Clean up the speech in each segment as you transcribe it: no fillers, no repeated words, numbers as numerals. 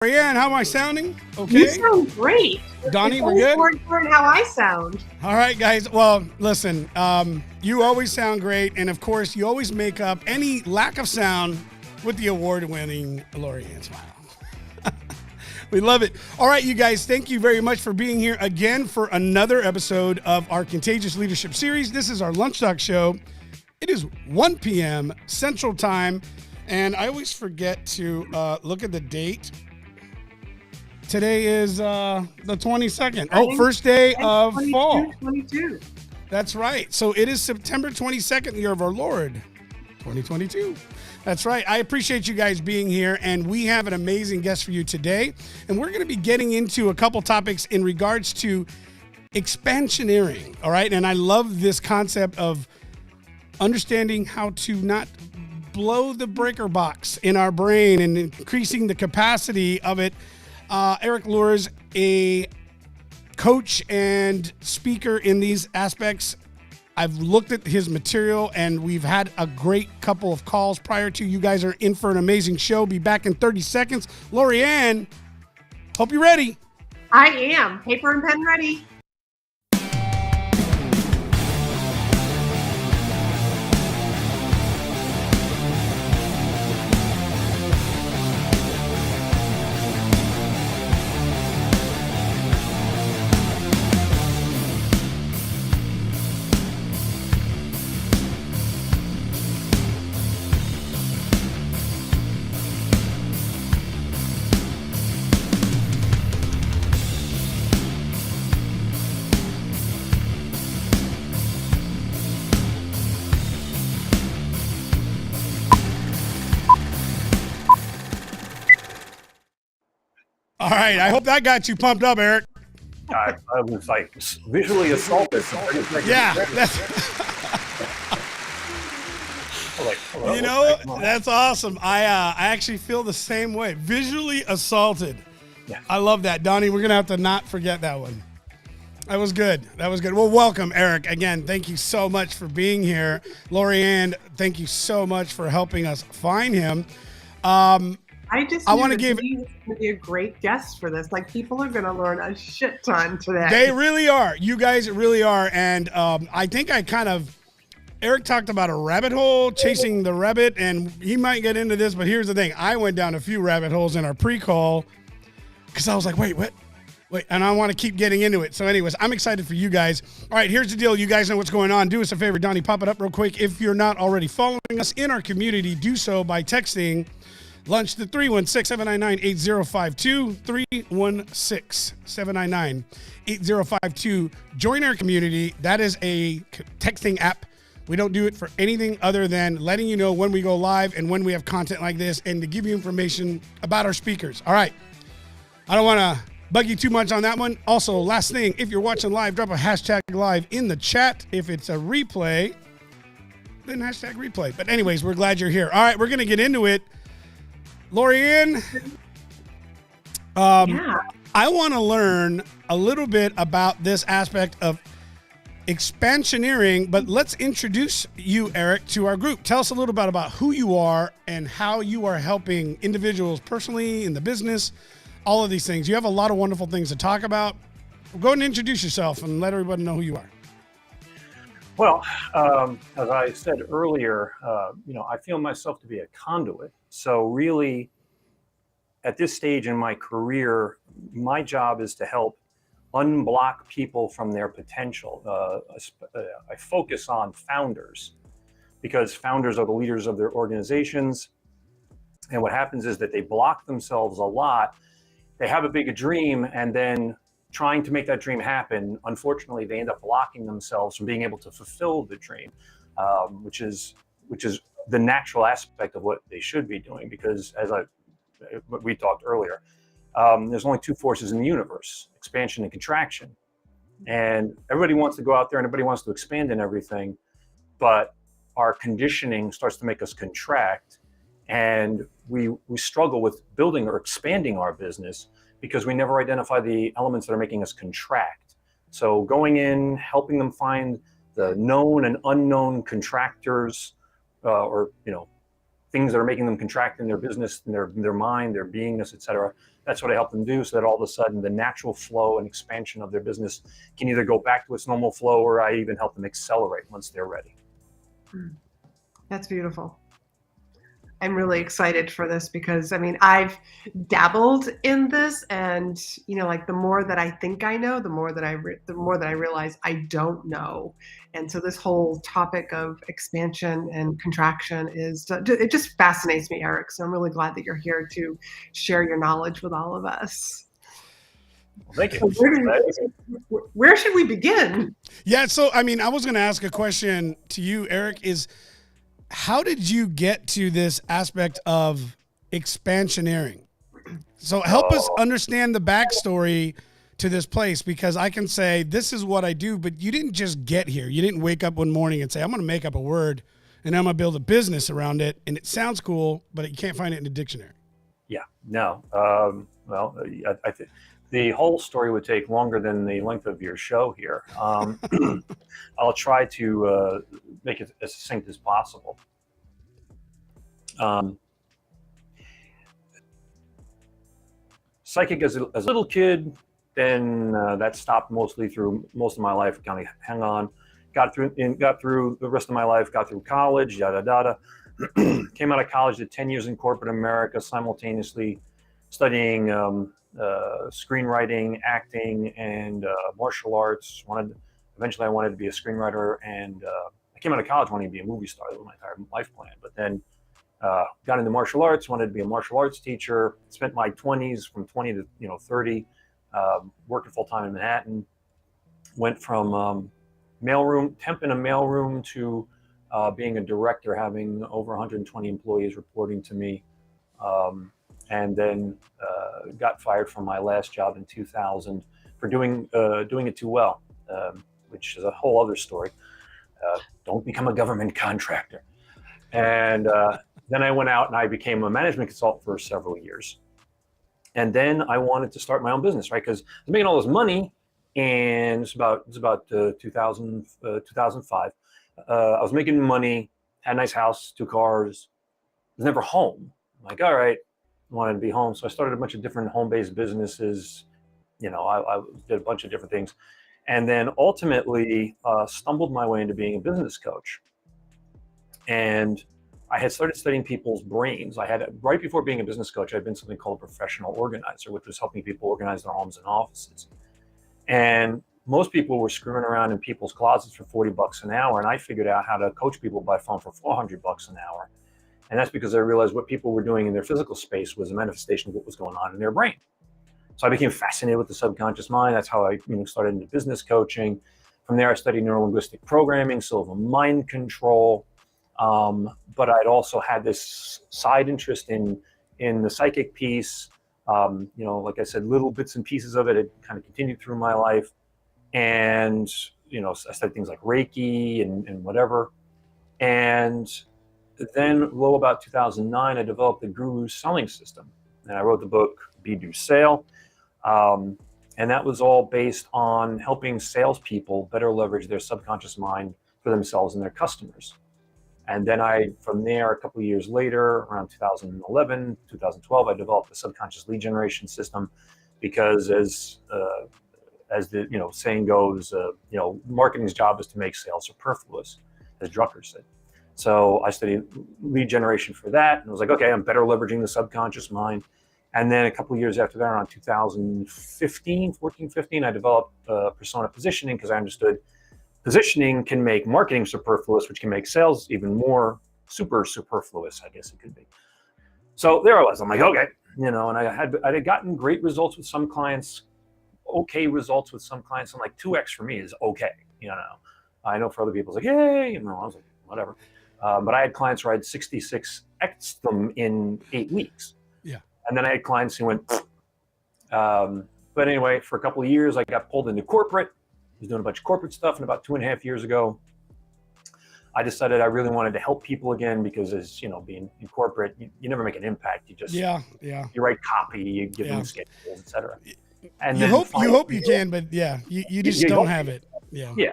Brianne, how am I sounding? Okay. You sound great. Donnie, we're good? Forward for how I sound. All right, guys. Well, listen, you always sound great. And of course, you always make up any lack of sound with the award-winning Lorianne smile. We love it. All right, you guys, thank you very much for being here again for another episode of our Contagious Leadership Series. This is our Lunch Talk show. It is 1 p.m. Central Time. And I always forget to look at the date. Today is the 22nd. Oh, first day of fall. 22. That's right. So it is September 22nd, the year of our Lord, 2022. That's right. I appreciate you guys being here, and we have an amazing guest for you today. And we're going to be getting into a couple topics in regards to expansioneering. All right. And I love this concept of understanding how to not blow the breaker box in our brain and increasing the capacity of it. Erik Luhrs, a coach and speaker in these aspects. I've looked at his material and we've had a great couple of calls prior to. You guys are in for an amazing show. Be back in 30 seconds. Lorianne, hope you're ready. I am. Paper and pen ready. All right. I hope that got you pumped up, Erik. I was like visually assaulted. Yeah. You know, that's awesome. I actually feel the same way. Visually assaulted. Yeah. I love that. Donnie, we're going to have to not forget that one. That was good. That was good. Well, welcome, Erik. Again, thank you so much for being here. Lorianne, thank you so much for helping us find him. I want to give he's going to be a great guest for this. Like, people are going to learn a shit ton today. They really are. You guys really are. And I think Erik talked about a rabbit hole, chasing the rabbit, and he might get into this, but here's the thing. I went down a few rabbit holes in our pre-call because I was like, wait, what? Wait, and I want to keep getting into it. So anyways, I'm excited for you guys. All right, here's the deal. You guys know what's going on. Do us a favor, Donnie, pop it up real quick. If you're not already following us in our community, do so by texting lunch to 316-799-8052, 316-799-8052. Join our community. That is a texting app. We don't do it for anything other than letting you know when we go live and when we have content like this and to give you information about our speakers. All right. I don't want to bug you too much on that one. Also, last thing, if you're watching live, drop a hashtag live in the chat. If it's a replay, then hashtag replay. But anyways, we're glad you're here. All right, we're going to get into it. Lorianne, I want to learn a little bit about this aspect of expansioneering, but let's introduce you, Erik, to our group. Tell us a little bit about who you are and how you are helping individuals personally in the business, all of these things. You have a lot of wonderful things to talk about. Go ahead and introduce yourself and let everybody know who you are. Well, as I said earlier, I feel myself to be a conduit. So really, at this stage in my career, my job is to help unblock people from their potential. I focus on founders because founders are the leaders of their organizations. And what happens is that they block themselves a lot. They have a big dream, and then trying to make that dream happen, unfortunately, they end up blocking themselves from being able to fulfill the dream, which is the natural aspect of what they should be doing. Because as we talked earlier, there's only two forces in the universe: expansion and contraction. And everybody wants to go out there and everybody wants to expand in everything, but our conditioning starts to make us contract, and we struggle with building or expanding our business because we never identify the elements that are making us contract. So going in, helping them find the known and unknown contractors, or things that are making them contract in their business, in their mind, their beingness, etc., that's what I help them do, so that all of a sudden the natural flow and expansion of their business can either go back to its normal flow, or I even help them accelerate once they're ready. That's beautiful. I'm really excited for this because, I mean, I've dabbled in this, and like the more that I think I know, the more that I realize I don't know. And so this whole topic of expansion and contraction it just fascinates me, Erik. So I'm really glad that you're here to share your knowledge with all of us. Well, thank you. So where should we begin? Yeah. So, I mean, I was going to ask a question to you, Erik, how did you get to this aspect of expansioneering? So help us understand the backstory to this place, because I can say this is what I do, but you didn't just get here. You didn't wake up one morning and say, I'm going to make up a word and I'm going to build a business around it. And it sounds cool, but you can't find it in the dictionary. Yeah, no. Well, I think the whole story would take longer than the length of your show here. I'll try to make it as succinct as possible. Psychic as a little kid, then that stopped mostly through most of my life. Kind of hang on, got through the rest of my life, got through college, yada yada. Came out of college, did 10 years in corporate America, simultaneously studying screenwriting, acting, and martial arts. Eventually I wanted to be a screenwriter, and I came out of college wanting to be a movie star. That was my entire life plan. But then got into martial arts, wanted to be a martial arts teacher, spent my 20s from 20 to 30 working full-time in Manhattan. Went from temp in a mailroom to being a director, having over 120 employees reporting to me. And then got fired from my last job in 2000 for doing it too well, which is a whole other story. Don't become a government contractor. And then I went out and I became a management consultant for several years. And then I wanted to start my own business, right? Because I was making all this money, and it's about 2005. I was making money, had a nice house, 2 cars, was never home. I'm like, all right, I wanted to be home. So I started a bunch of different home-based businesses. I did a bunch of different things. And then ultimately stumbled my way into being a business coach. And I had started studying people's brains. Right before being a business coach, I'd been something called a professional organizer, which was helping people organize their homes and offices. And most people were screwing around in people's closets for $40 an hour. And I figured out how to coach people by phone for $400 an hour. And that's because I realized what people were doing in their physical space was a manifestation of what was going on in their brain. So I became fascinated with the subconscious mind. That's how I started into business coaching. From there, I studied neurolinguistic programming, so mind control. But I'd also had this side interest in the psychic piece. Like I said, little bits and pieces of it had kind of continued through my life. And, I studied things like Reiki and whatever. And then, about 2009, I developed the Guru's selling system. And I wrote the book, Be Do Sale. And that was all based on helping salespeople better leverage their subconscious mind for themselves and their customers. And then from there, a couple of years later, around 2011, 2012, I developed the subconscious lead generation system, because as the saying goes, marketing's job is to make sales superfluous, as Drucker said. So I studied lead generation for that, and I was like, okay, I'm better leveraging the subconscious mind. And then a couple of years after that, around 2015, I developed persona positioning, because I understood positioning can make marketing superfluous, which can make sales even more superfluous, I guess it could be. So there I was. I'm like, okay, and I had gotten great results with some clients, okay results with some clients. I'm like, 2x for me is okay. I know for other people, it's like, yay, I was like, whatever. But I had clients where I had 66x them in 8 weeks. Yeah. And then I had clients who went, but anyway, for a couple of years, I got pulled into corporate. I was doing a bunch of corporate stuff, and about 2.5 years ago, I decided I really wanted to help people again, because as being in corporate, you never make an impact. You just you write copy, you give them schedules, etc. And you hope you can, but you just don't have it.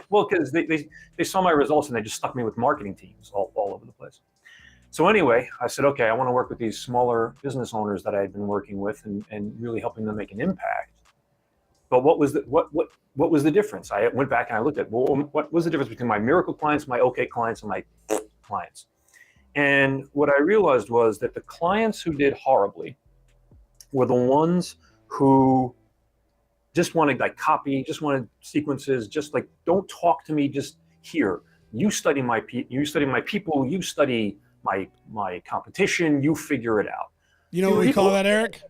Well, because they saw my results and they just stuck me with marketing teams all over the place. So anyway, I said, okay, I want to work with these smaller business owners that I had been working with and really helping them make an impact. But what was the difference? I went back and I looked at, well, what was the difference between my miracle clients, my okay clients, and my clients? And what I realized was that the clients who did horribly were the ones who just wanted like copy, just wanted sequences, just like, don't talk to me, just here. You study my people, you study my competition, you figure it out. You know what we call that, Erik?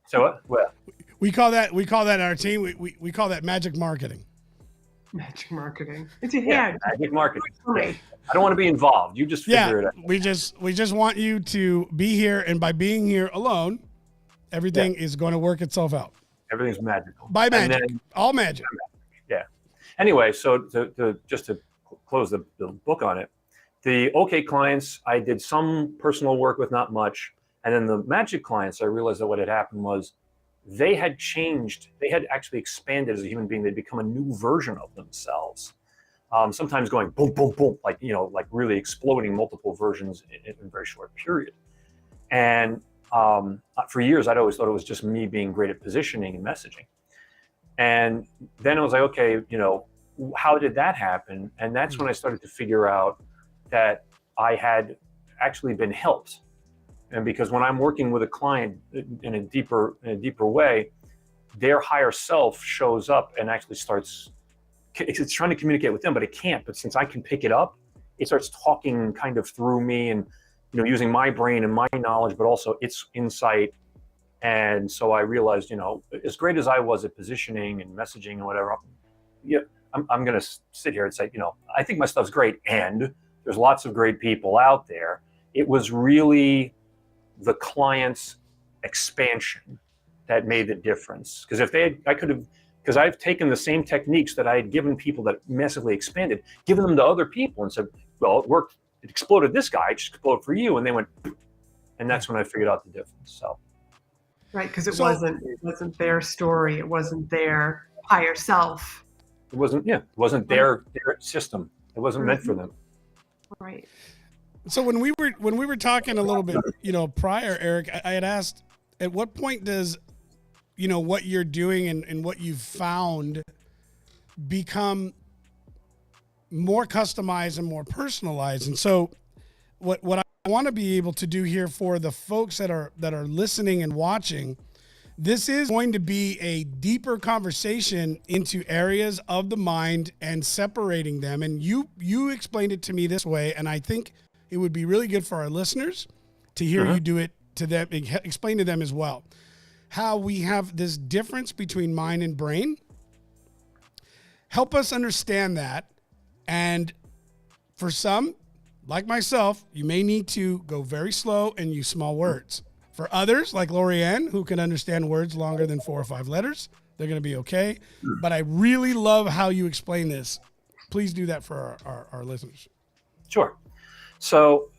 So what? We call that in our team, we call that magic marketing. Magic marketing. It's a head. Magic marketing. I don't want to be involved. You just figure it out. We just want you to be here, and by being here alone, everything is going to work itself out. Everything's magical. By magic. All magic. Yeah. Anyway, so to close the book on it, the okay clients, I did some personal work with, not much. And then the magic clients, I realized that what had happened was they had changed. They had actually expanded as a human being. They'd become a new version of themselves. Sometimes going boom, boom, boom, like really exploding multiple versions in a very short period. And for years, I'd always thought it was just me being great at positioning and messaging. And then I was like, okay, how did that happen? And that's when I started to figure out that I had actually been helped. And because when I'm working with a client in a deeper way, their higher self shows up and actually it's trying to communicate with them, but it can't. But since I can pick it up, it starts talking kind of through me and, using my brain and my knowledge, but also its insight. And so I realized, as great as I was at positioning and messaging and whatever, I'm going to sit here and say, I think my stuff's great. And there's lots of great people out there. It was really the client's expansion that made the difference. Because because I've taken the same techniques that I had given people that massively expanded, given them to other people and said, well, it worked. It exploded this guy, it just exploded for you. And they went, and that's when I figured out the difference. So. Right, because it wasn't their story. It wasn't their higher self. It wasn't their system. It wasn't meant for them. Right. So when we were talking a little bit, prior, Erik, I had asked, at what point does, what you're doing and what you've found become more customized and more personalized? And so what I want to be able to do here for the folks that are listening and watching, this is going to be a deeper conversation into areas of the mind and separating them. And you explained it to me this way, and I think it would be really good for our listeners to hear you do it to them, explain to them as well, how we have this difference between mind and brain. Help us understand that. And for some, like myself, you may need to go very slow and use small words. For others, like Lorianne, who can understand words longer than 4 or 5 letters, they're going to be okay. But I really love how you explain this. Please do that for our listeners. Sure. So,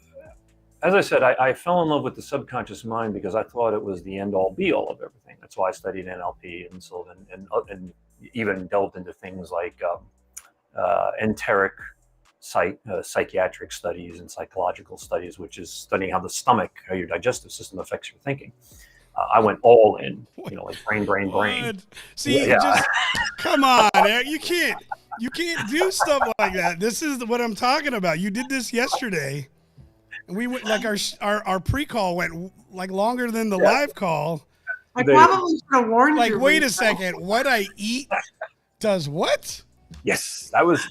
as I said, I fell in love with the subconscious mind because I thought it was the end-all, be-all of everything. That's why I studied NLP and even delved into things like enteric psychiatric studies and psychological studies, which is studying how the stomach, how your digestive system affects your thinking. I went all in, like brain. What? See, just come on, Erik. You can't do stuff like that. This is what I'm talking about. You did this yesterday. And we went like our pre-call went like longer than the live call. I probably should have warned you. Like, wait a second, what I eat does what? Yes, that was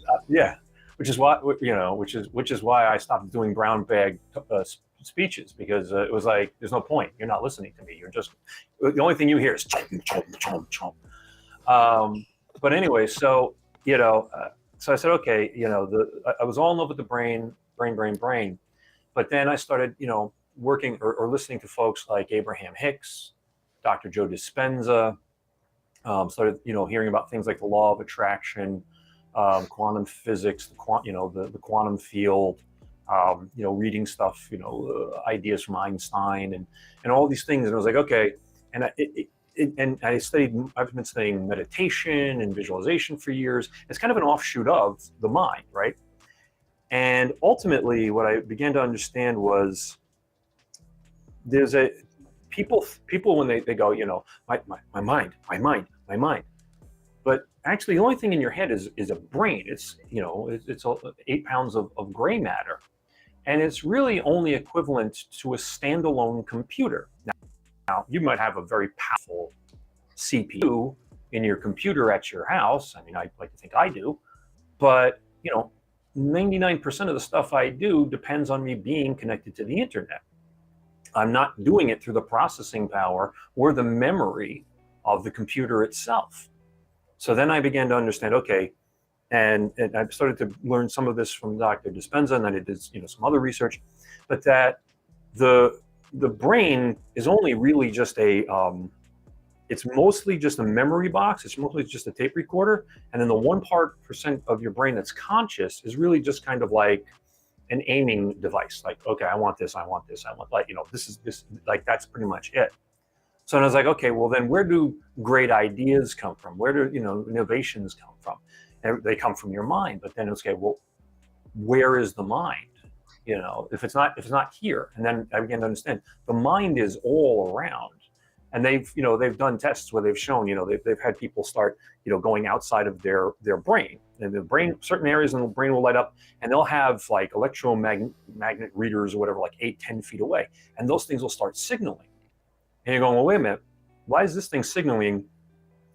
which is why which is why I stopped doing brown bag speeches, because it was like, there's no point. You're not listening to me. You're just, the only thing you hear is chomp, chomp, chomp, chomp. But anyway, so so I said, okay, I was all in love with the brain. But then I started, working or listening to folks like Abraham Hicks, Dr. Joe Dispenza, started, hearing about things like the law of attraction, quantum physics, the quantum field, reading stuff, ideas from Einstein and all these things. And I was like, okay. And I've been studying meditation and visualization for years. It's kind of an offshoot of the mind, right? And ultimately, what I began to understand was people when they go, my mind. But actually, the only thing in your head is a brain. It's 8 pounds of gray matter, and it's really only equivalent to a standalone computer. Now you might have a very powerful CPU in your computer at your house. I mean, I like to think I do, but 99% of the stuff I do depends on me being connected to the internet. I'm not doing it through the processing power or the memory of the computer itself. So then I began to understand, okay, and I started to learn some of this from Dr. Dispenza, and then I did some other research, but that the brain is only really just it's mostly just a memory box. It's mostly just a tape recorder. And then the 1% of your brain that's conscious is really just kind of like an aiming device. Like, okay, I want this, this, like, that's pretty much it. So I was like, okay, well then where do great ideas come from? Where do, innovations come from? And they come from your mind, but then it's okay, well, where is the mind? If it's not here. And then I began to understand the mind is all around. And they've done tests where they've shown, they've had people start, going outside of their brain, and the brain, certain areas in the brain will light up, and they'll have like electromagnet readers or whatever, like 8-10 feet away. And those things will start signaling. And you're going, well, wait a minute, why is this thing signaling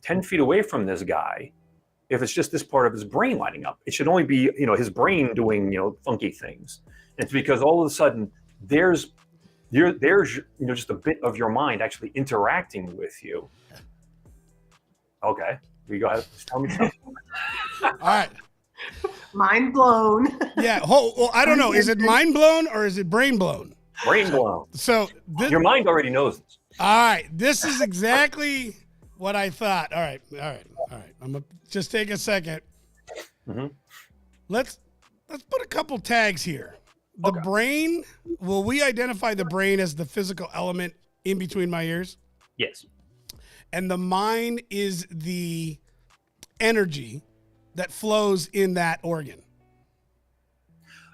10 feet away from this guy if it's just this part of his brain lighting up? It should only be, his brain doing, funky things. And it's because all of a sudden there's just a bit of your mind actually interacting with you. Okay, you go ahead. Just tell me something. All right. Mind blown. Yeah. Well, I don't know. Is it mind blown or is it brain blown? Brain blown. So your mind already knows this. All right. This is exactly what I thought. All right. I'm gonna just take a second. Mm-hmm. Let's put a couple tags here. The brain, will we identify the brain as the physical element in between my ears? Yes. And the mind is the energy that flows in that organ.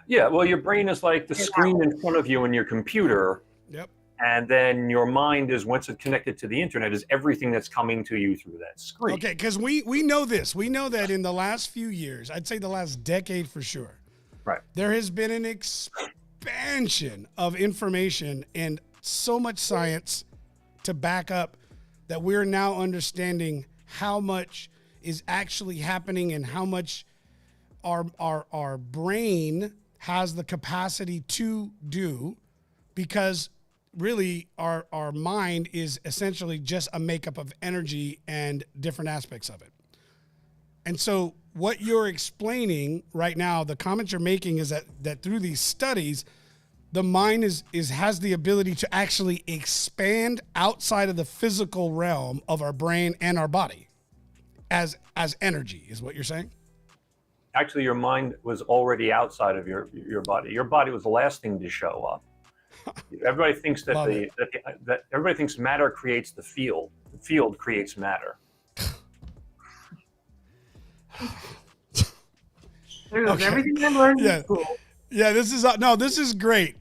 Yeah, well, your brain is like the screen in front of you in your computer. Yep. And then your mind is, once it's connected to the internet, is everything that's coming to you through that screen. Okay, because we know this. We know that in the last few years, I'd say the last decade for sure, right, there has been an expansion of information and so much science to back up that we're now understanding how much is actually happening and how much our brain has the capacity to do, because really our mind is essentially just a makeup of energy and different aspects of it. And so what you're explaining right now, the comments you're making, is that through these studies, the mind has the ability to actually expand outside of the physical realm of our brain and our body as energy, is what you're saying? Actually, your mind was already outside of your body. Your body was the last thing to show up. Everybody thinks that everybody thinks matter creates the field. The field creates matter. There goes everything I learned in school. Yeah, this is great.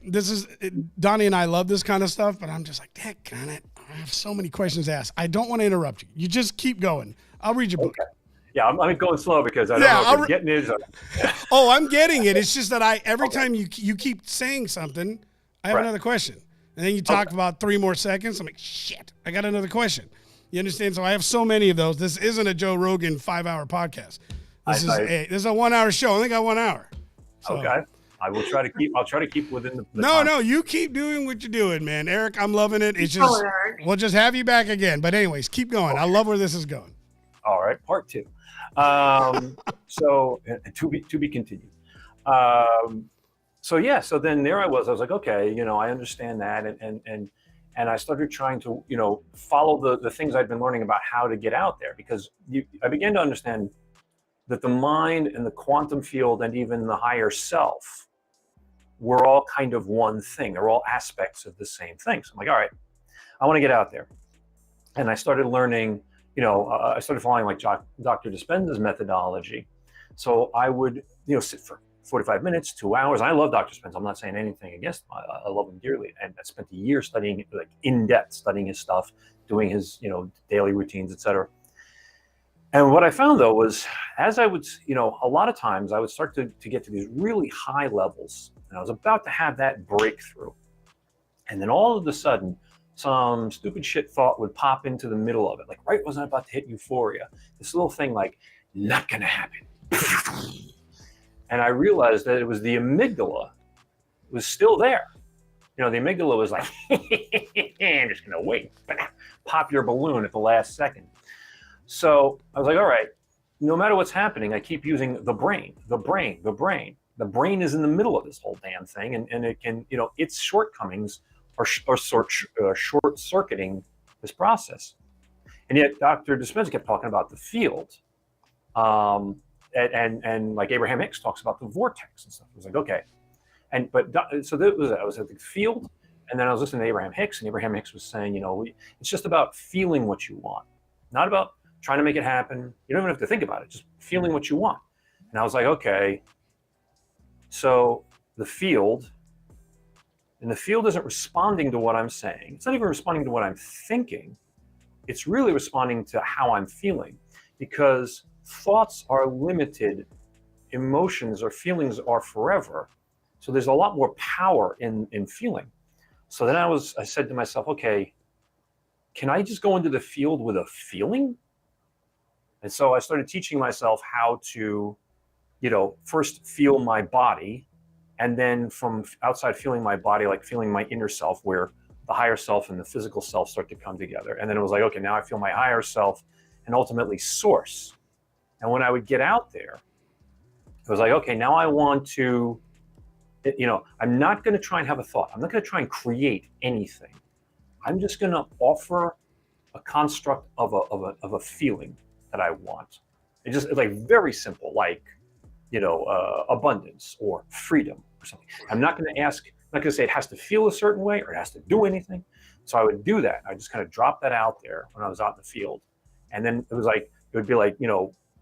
Donnie and I love this kind of stuff, but I'm just like, daggone it, I have so many questions to ask. I don't want to interrupt you. You just keep going. I'll read your book. Okay. Yeah, I'm going slow because I don't know if you're getting it. Oh, I'm getting it. It's just that every time you keep saying something, I have another question. And then you talk about 3 more seconds. I'm like, shit, I got another question. You understand? So I have so many of those. This isn't a Joe Rogan 5-hour podcast. This is a 1-hour show. I only got 1 hour. So. Okay. I'll try to keep within the No, you keep doing what you're doing, man. Eric, I'm loving it. It's just, we'll just have you back again. But anyways, keep going. I love where this is going. All right, part 2. So to be continued. So then there I was like, okay, I understand that. And I started trying to, follow the things I'd been learning about how to get out there, because I began to understand that the mind and the quantum field and even the higher self were all kind of one thing. They're all aspects of the same thing. So I'm like, all right, I want to get out there. And I started learning, I started following like Dr. Dispenza's methodology. So I would, sit for 45 minutes, 2 hours. I love Dr. Spence. I'm not saying anything against him. I love him dearly. And I spent a year studying, like in depth, studying his stuff, doing his, daily routines, etc. And what I found though was, as I would, a lot of times I would start to get to these really high levels, and I was about to have that breakthrough. And then all of a sudden, some stupid shit thought would pop into the middle of it. Like right when I was about to hit euphoria, this little thing like, not gonna happen. And I realized that it was the amygdala was still there. The amygdala was like, I'm just gonna wait, pop your balloon at the last second. So I was like, all right, no matter what's happening, I keep using the brain. The brain is in the middle of this whole damn thing, and it can, its shortcomings are short-circuiting this process. And yet Dr. Dispenza kept talking about the field. And like Abraham Hicks talks about the vortex and stuff. I was like, okay. So that was, I was at the field, and then I was listening to Abraham Hicks, and Abraham Hicks was saying, it's just about feeling what you want, not about trying to make it happen. You don't even have to think about it, just feeling what you want. And I was like, okay, so the field isn't responding to what I'm saying. It's not even responding to what I'm thinking. It's really responding to how I'm feeling, because thoughts are limited, emotions or feelings are forever. So there's a lot more power in feeling. So then I said to myself, okay, can I just go into the field with a feeling? And so I started teaching myself how to, first feel my body, and then from outside feeling my body, like feeling my inner self, where the higher self and the physical self start to come together. And then it was like, okay, now I feel my higher self and ultimately source. And when I would get out there, it was like, okay, now I want to, I'm not going to try and have a thought. I'm not going to try and create anything. I'm just going to offer a construct of a feeling that I want. It's just like very simple, like, abundance or freedom or something. I'm not going to say it has to feel a certain way or it has to do anything. So I would do that. I just kind of drop that out there when I was out in the field. And then it would be like,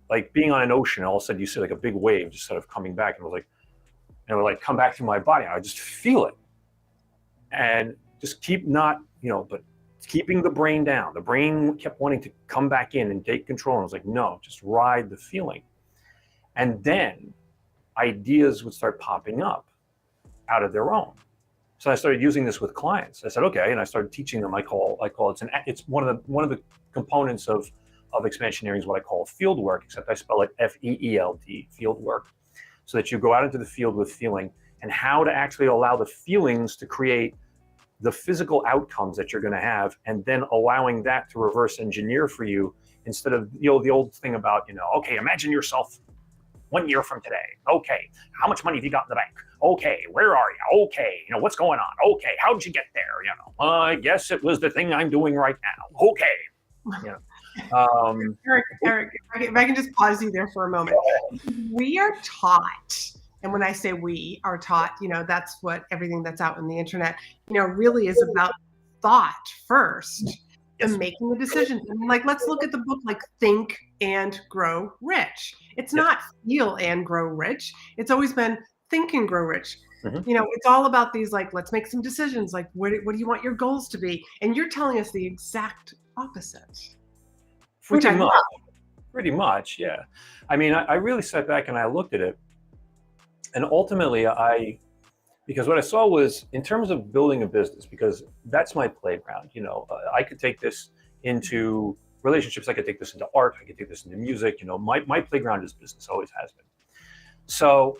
like being on an ocean, all of a sudden you see like a big wave just sort of coming back, and it would like come back through my body. I would just feel it, and just keep but keeping the brain down. The brain kept wanting to come back in and take control. And I was like, no, just ride the feeling. And then ideas would start popping up out of their own. So I started using this with clients. I said, okay, and I started teaching them. I call it's one of the components of expansioneering is what I call field work, except I spell it FEELD, field work, so that you go out into the field with feeling, and how to actually allow the feelings to create the physical outcomes that you're going to have, and then allowing that to reverse engineer for you, instead of the old thing about, okay, imagine yourself 1 year from today. Okay, how much money have you got in the bank? Okay, where are you? Okay, what's going on? Okay, how did you get there? I guess it was the thing I'm doing right now. Okay. Erik, if I can just pause you there for a moment. We are taught, and when I say we are taught, that's what everything that's out in the internet, really is about thought first. Yes. And making the decisions. I mean, like, let's look at the book, like Think and Grow Rich. It's not Feel and Grow Rich. It's always been Think and Grow Rich. Mm-hmm. It's all about these, like, let's make some decisions. Like, what do you want your goals to be? And you're telling us the exact opposite. Pretty much, yeah. I mean, I really sat back and I looked at it, and ultimately because what I saw was, in terms of building a business, because that's my playground, I could take this into relationships, I could take this into art, I could take this into music, my playground is business, always has been. So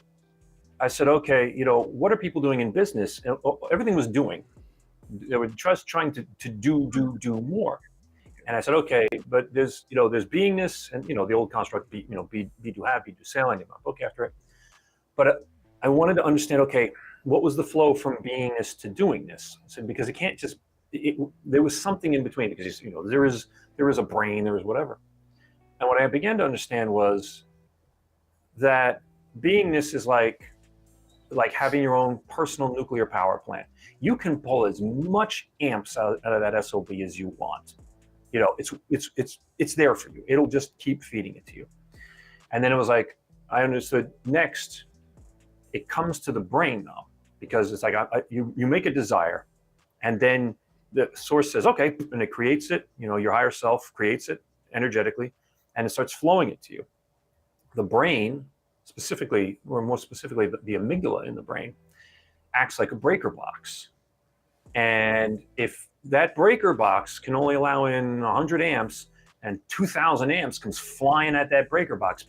I said, okay, what are people doing in business? And everything was doing. They were just trying to do more. And I said, okay, but there's beingness, and the old construct, be do have, be do say, line up. Okay, after it. But I wanted to understand, okay, what was the flow from beingness to doingness? I said, because it can't just, there was something in between, because there is a brain, there is whatever. And what I began to understand was that beingness is like having your own personal nuclear power plant. You can pull as much amps out of that SOB as you want. It's there for you. It'll just keep feeding it to you. And then it was like, I understood next, it comes to the brain though, because it's like you make a desire, and then the source says, okay, and it creates it. Your higher self creates it energetically, and it starts flowing it to you. The brain, specifically, or more specifically, the amygdala in the brain, acts like a breaker box. And if that breaker box can only allow in 100 amps and 2,000 amps comes flying at that breaker box,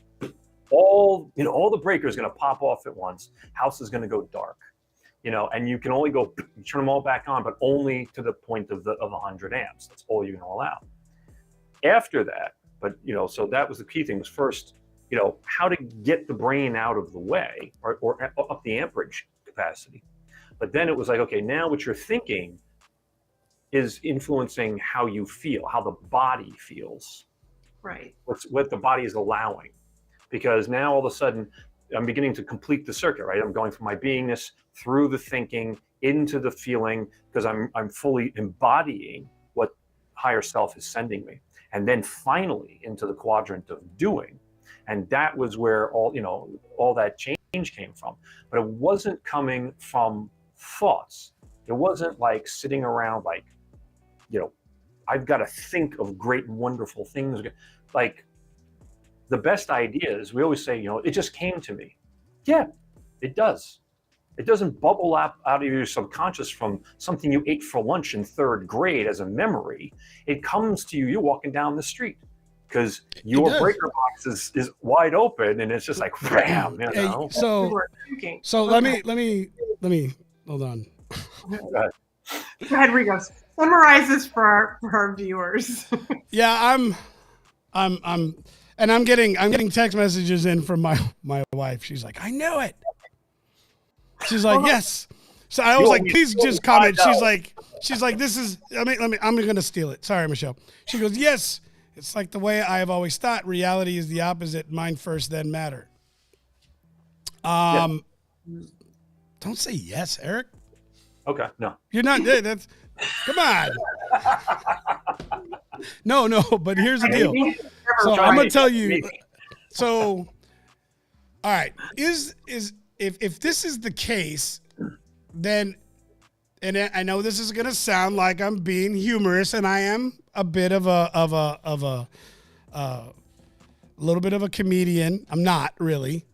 all the breakers going to pop off at once. House is going to go dark, and you can only turn them all back on, but only to the point of 100 amps. That's all you're going to allow. After that, so that was the key thing, was first, how to get the brain out of the way or up the amperage capacity. But then it was like, okay, now what you're thinking is influencing how you feel, how the body feels. Right. What the body is allowing. Because now all of a sudden I'm beginning to complete the circuit, right? I'm going from my beingness through the thinking into the feeling, because I'm fully embodying what higher self is sending me. And then finally into the quadrant of doing. And that was where all that change came from. But it wasn't coming from thoughts. It wasn't like sitting around like, I've got to think of great and wonderful things. Like the best ideas, we always say, it just came to me. Yeah, it does. It doesn't bubble up out of your subconscious from something you ate for lunch in 3rd grade as a memory. It comes to you, you're walking down the street, because your breaker box is wide open, and it's just like, bam, Hey, so let me hold on. Go ahead, Rigo. Summarize this for our viewers. Yeah, I'm getting text messages in from my wife. She's like, I knew it. She's like, yes. So I was like, please just comment. She's like, this is. I'm gonna steal it. Sorry, Michelle. She goes, yes. It's like the way I have always thought. Reality is the opposite. Mind first, then matter. Don't say yes, Eric. Okay, no. You're not. That's. Come on. No. But here's the deal. So I'm gonna tell you. So, all right. If this is the case, then, and I know this is gonna sound like I'm being humorous, and I am a bit of a little bit of a comedian. I'm not really,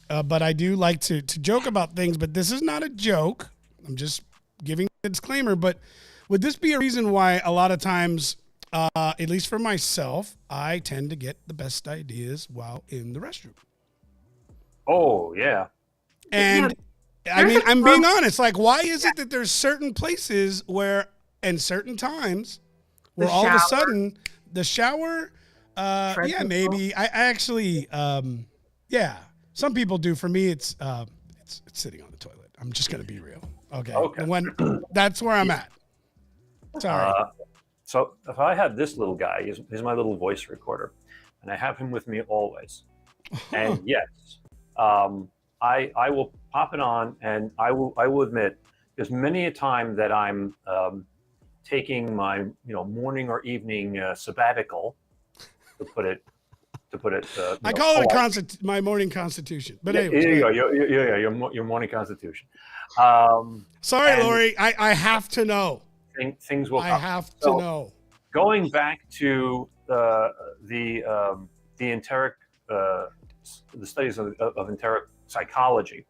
but I do like to joke about things. But this is not a joke. I'm just giving a disclaimer. But would this be a reason why a lot of times, at least for myself, I tend to get the best ideas while in the restroom? Oh, yeah. And I mean, I'm being honest. Like, why is it that there's certain places where, and certain times, where all of a sudden the shower, yeah, maybe I actually, yeah, some people do. For me, it's sitting on the toilet. I'm just gonna be real. Okay. And when that's where I'm at. Sorry. So if I have this little guy, he's my little voice recorder, and I have him with me always. And yes, I will pop it on, and I will admit there's many a time that I'm taking my morning or evening sabbatical, to put it. I call it my morning constitution. But anyway, there you go. Your morning constitution. Sorry, Lori. I have to know. Things will come. I have to know. Going back to the enteric, the studies of enteric psychology.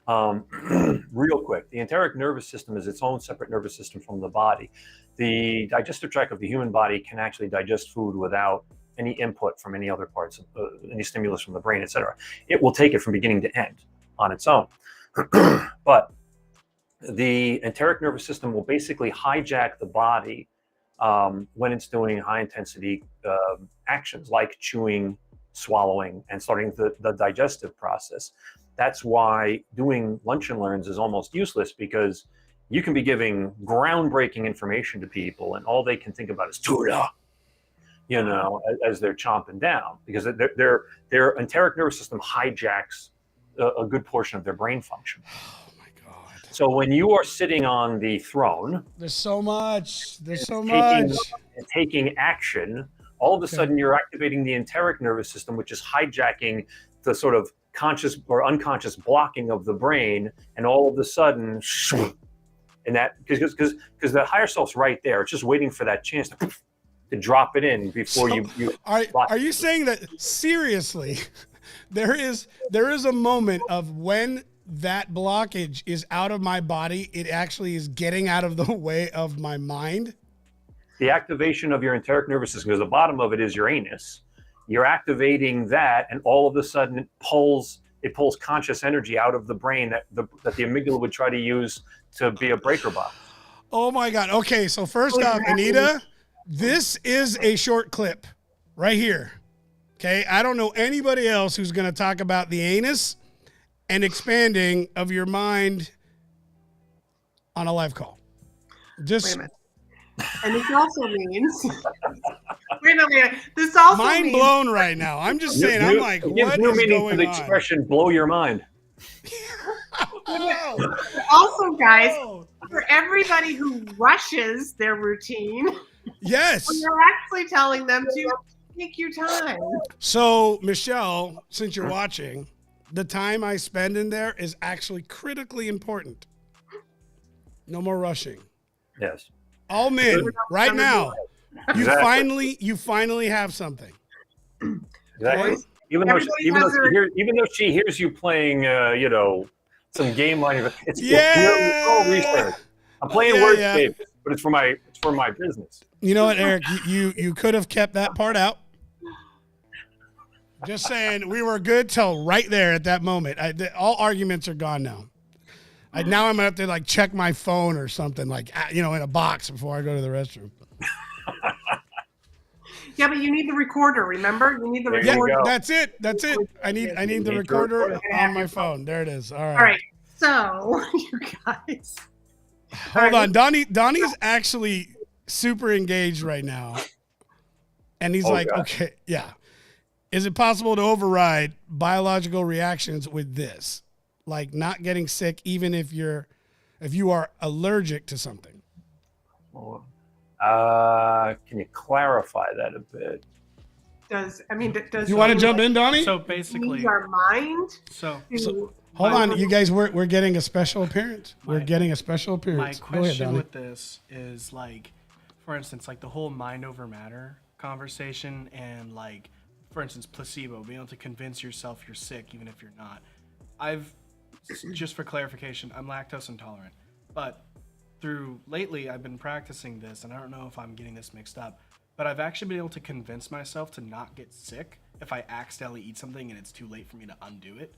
Real quick, the enteric nervous system is its own separate nervous system from the body. The digestive tract of the human body can actually digest food without any input from any other parts, any stimulus from the brain, etc. It will take it from beginning to end on its own. But the enteric nervous system will basically hijack the body when it's doing high intensity actions like chewing, swallowing, and starting the digestive process. That's why doing lunch and learns is almost useless, because you can be giving groundbreaking information to people and all they can think about is tuna, as they're chomping down, because their enteric nervous system hijacks a good portion of their brain function. Oh my God. So when you are sitting on the throne, there's so much. Taking action, all of a sudden you're activating the enteric nervous system, which is hijacking the sort of conscious or unconscious blocking of the brain, and all of a sudden, and that because the higher self's right there, it's just waiting for that chance to drop it in before you are you saying that seriously? There is a moment of when that blockage is out of my body, it actually is getting out of the way of my mind. The activation of your enteric nervous system, because the bottom of it is your anus. You're activating that, and all of a sudden it pulls conscious energy out of the brain that the amygdala would try to use to be a breaker box. Oh my God. Okay, so first off, Anita, this is a short clip right here. Okay, I don't know anybody else who's going to talk about the anus and expanding of your mind on a live call. Just wait a minute. And this also means wait a minute. This also mind means, blown right now. I'm just saying, I'm like, what is new meaning going to the on? expression "blow your mind." also, guys, for everybody who rushes their routine, Yes. you're actually telling them to take your time. So, Michelle, since you're watching, the time I spend in there is actually critically important. No more rushing. Yes. All men, right now, Exactly. you finally have something. Exactly. Okay? Even though she hears you playing, some game line, it's all research. I'm playing wordscapes, but it's for my business. You know what, Eric? You could have kept that part out. Just saying, we were good till right there at that moment. All arguments are gone now. Now I'm gonna have to like check my phone or something, like in a box before I go to the restroom. Yeah, but you need the recorder. Remember, you need the There you recorder. go. That's it. I need the recorder on my phone. There it is. All right. All right. So, you guys. Hold on. Donnie's actually super engaged right now. And he's like, God. okay, yeah. Is it possible to override biological reactions with this? Like not getting sick even if you are allergic to something? Can you clarify that a bit? Does You want to jump in, Donnie? So basically, use our mind so Hold on, you guys. We're getting a special appearance. We're getting a special my appearance. Go ahead, question Donnie. with this is like, for instance, like the whole mind over matter conversation, and like, for instance, placebo, being able to convince yourself you're sick even if you're not. Just for clarification, I'm lactose intolerant, but lately I've been practicing this, and I don't know if I'm getting this mixed up, but I've actually been able to convince myself to not get sick if I accidentally eat something and it's too late for me to undo it.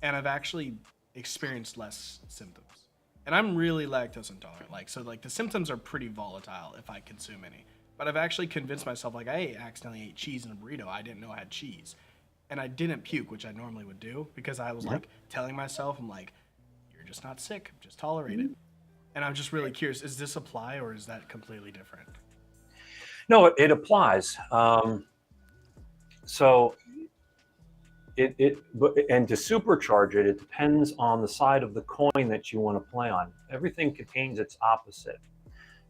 And I've actually experienced less symptoms. And I'm really lactose intolerant. So the symptoms are pretty volatile if I consume any. But I've actually convinced myself, like, I accidentally ate cheese in a burrito. I didn't know I had cheese. And I didn't puke, which I normally would do, because I was like telling myself, I'm like, you're just not sick, just tolerate it. And I'm just really curious, does this apply or is that completely different? No, it applies. So and to supercharge it, it depends on the side of the coin that you want to play on. Everything contains its opposite.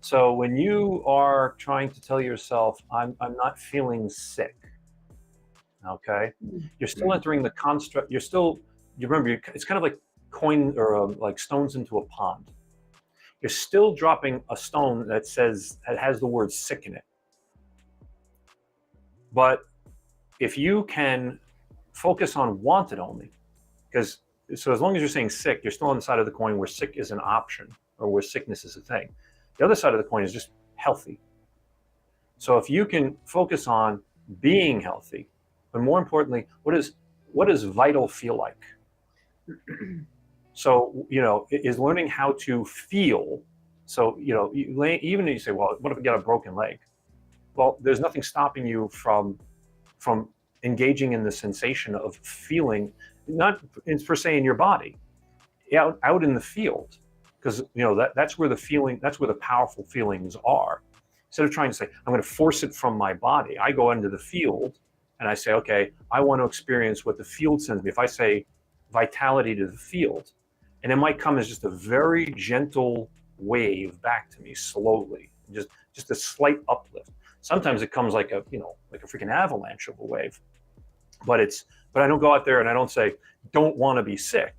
So when you are trying to tell yourself, I'm not feeling sick, okay, you're still entering the construct. You remember, it's kind of like coin or like stones into a pond. You're still dropping a stone that has the word sick in it. But if you can focus on wanted only, so as long as you're saying sick, you're still on the side of the coin where sick is an option or where sickness is a thing. The other side of the coin is just healthy. So if you can focus on being healthy, but more importantly, what does vital feel like? So, is learning how to feel. So, even if you say, well, what if I got a broken leg? Well, there's nothing stopping you from engaging in the sensation of feeling, not per se in your body, out in the field, because that's where the powerful feelings are. Instead of trying to say, I'm going to force it from my body, I go into the field and I say, okay, I want to experience what the field sends me. If I say vitality to the field, and it might come as just a very gentle wave back to me slowly, just a slight uplift. Sometimes it comes like a freaking avalanche of a wave, but it's But I don't go out there and I don't say, don't want to be sick,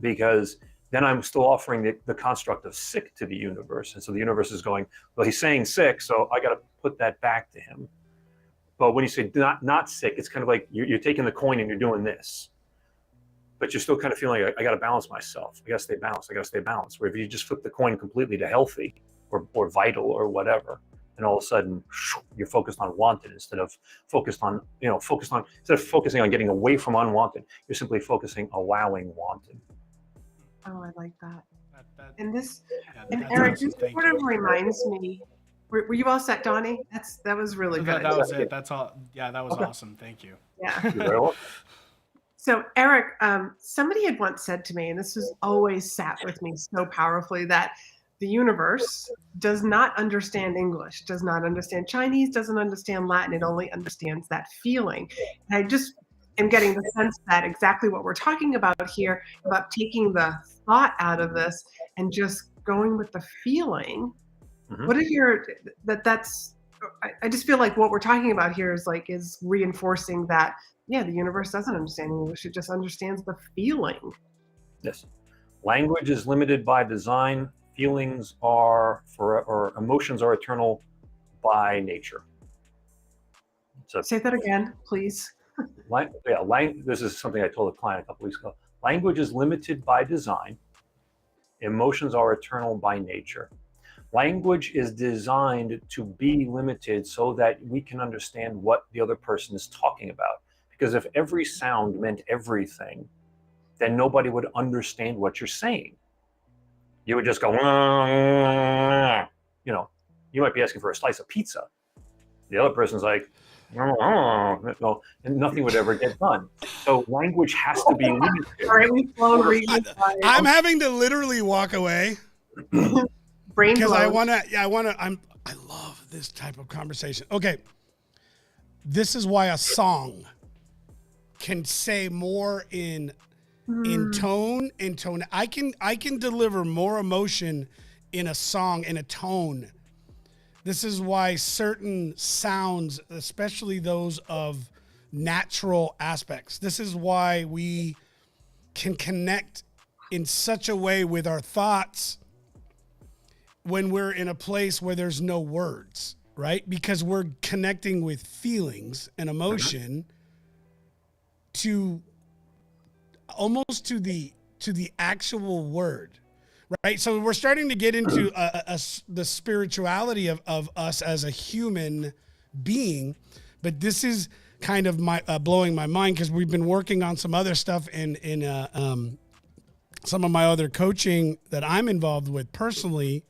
because then I'm still offering the construct of sick to the universe. And so the universe is going, well, he's saying sick, so I got to put that back to him. But when you say not sick, it's kind of like you're taking the coin and you're doing this. But you're still kind of feeling like, I got to balance myself. I got to stay balanced. I got to stay balanced. Where if you just flip the coin completely to healthy or vital or whatever, and all of a sudden you're focused on wanted instead of focused on, instead of focusing on getting away from unwanted, you're simply focusing allowing wanted. Oh, I like that. That And this, yeah, and that's Eric, awesome. this Thank sort of you. reminds me. Were you all set, Donnie? That was really good. That was it. That's all. Yeah, that was Okay. awesome. Thank you. Yeah. You're very welcome. So, Eric, somebody had once said to me, and this has always sat with me so powerfully, that the universe does not understand English, does not understand Chinese, doesn't understand Latin. It only understands that feeling. And I just am getting the sense that exactly what we're talking about here, about taking the thought out of this and just going with the feeling. Mhm. What are your, I just feel like what we're talking about here is reinforcing that, yeah, the universe doesn't understand English. It just understands the feeling. Yes. Language is limited by design. Feelings or emotions are eternal by nature. So, Say that again, please. this is something I told a client a couple weeks ago. Language is limited by design. Emotions are eternal by nature. Language is designed to be limited so that we can understand what the other person is talking about. Because if every sound meant everything, then nobody would understand what you're saying. You would just go, you might be asking for a slice of pizza. The other person's like, and nothing would ever get done. So language has to be limited. All right, we've flown regions by I'm having to literally walk away brain because I blown. I love this type of conversation. Okay. This is why a song can say more in tone. I can deliver more emotion in a song, in a tone. This is why certain sounds, especially those of natural aspects, this is why we can connect in such a way with our thoughts when we're in a place where there's no words, right? Because we're connecting with feelings and emotion to almost to the actual word, right? So we're starting to get into the spirituality of us as a human being, but this is kind of my blowing my mind because we've been working on some other stuff in some of my other coaching that I'm involved with personally,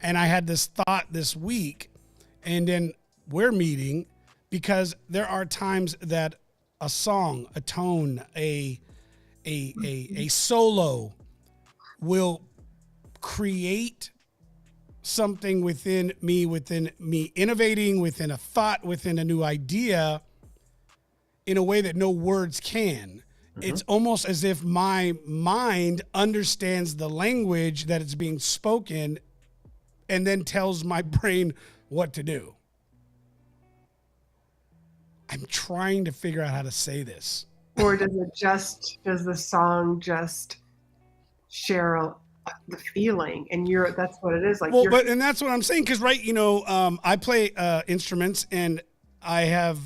and I had this thought this week, and then we're meeting because there are times that a song, a tone, a solo will create something within me innovating within a thought, within a new idea in a way that no words can. It's almost as if my mind understands the language that is being spoken and then tells my brain what to do. I'm trying to figure out how to say this. Or does the song just share the feeling, and that's what it is. Like, well, and that's what I'm saying. Cause right. I play instruments, and I have,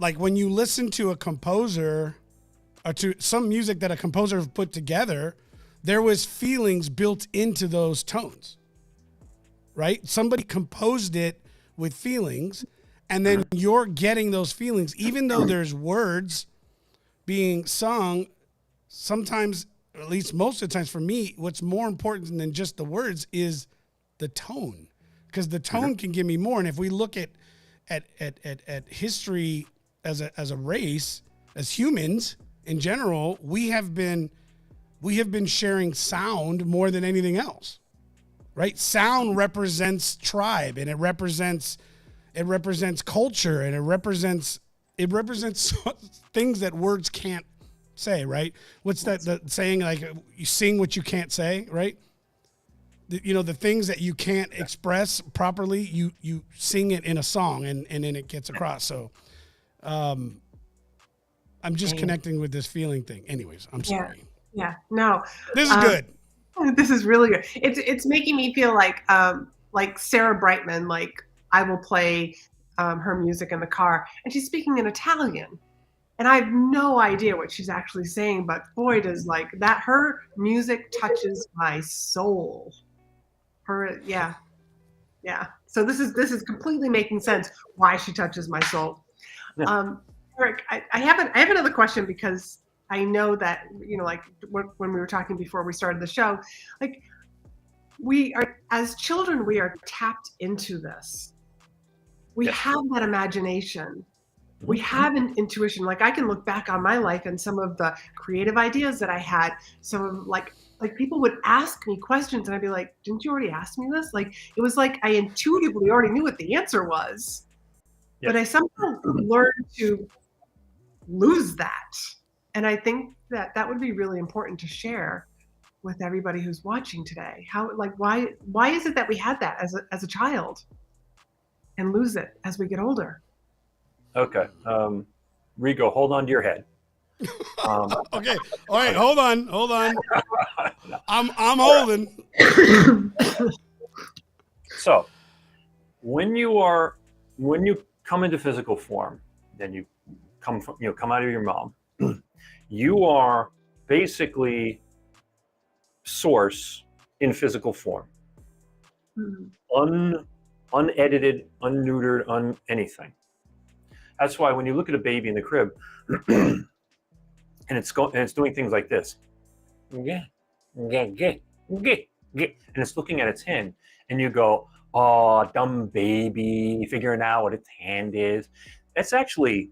like, when you listen to a composer or to some music that a composer have put together, there was feelings built into those tones, right? Somebody composed it with feelings, and then you're getting those feelings, even though there's words being sung. Sometimes, at least most of the times for me, what's more important than just the words is the tone, because the tone can give me more. And if we look at history as a race, as humans in general, we have been sharing sound more than anything else, right? Sound represents tribe, and it represents culture, and it represents things that words can't say, right? What's the saying, like, you sing what you can't say, right? The things that you can't express properly, you sing it in a song, and then it gets across. So I'm just connecting with this feeling thing. Anyways, I'm Yeah. sorry. Yeah. No. This is good. This is really good. It's making me feel like Sarah Brightman. Like I will play her music in the car, and she's speaking in Italian, and I have no idea what she's actually saying. But boy, does like that her music touches my soul. Yeah. So this is completely making sense why she touches my soul. Yeah. Erik, I have another question because I know that, like when we were talking before we started the show, like we are, as children, we are tapped into this. We have that imagination. We have an intuition. Like I can look back on my life and some of the creative ideas that I had. Some of like people would ask me questions and I'd be like, didn't you already ask me this? Like it was like I intuitively already knew what the answer was. Yes. But I somehow learned to lose that. And I think that would be really important to share with everybody who's watching today. Why is it that we had that as a child and lose it as we get older? Okay. Rico, hold on to your head. Okay. All right. Hold on. I'm holding. So when you come into physical form, then you come out of your mom, you are basically source in physical form. Unedited, unneutered, anything. That's why when you look at a baby in the crib and it's doing things like this, and it's looking at its hand, and you go, oh, dumb baby, figuring out what its hand is. That's actually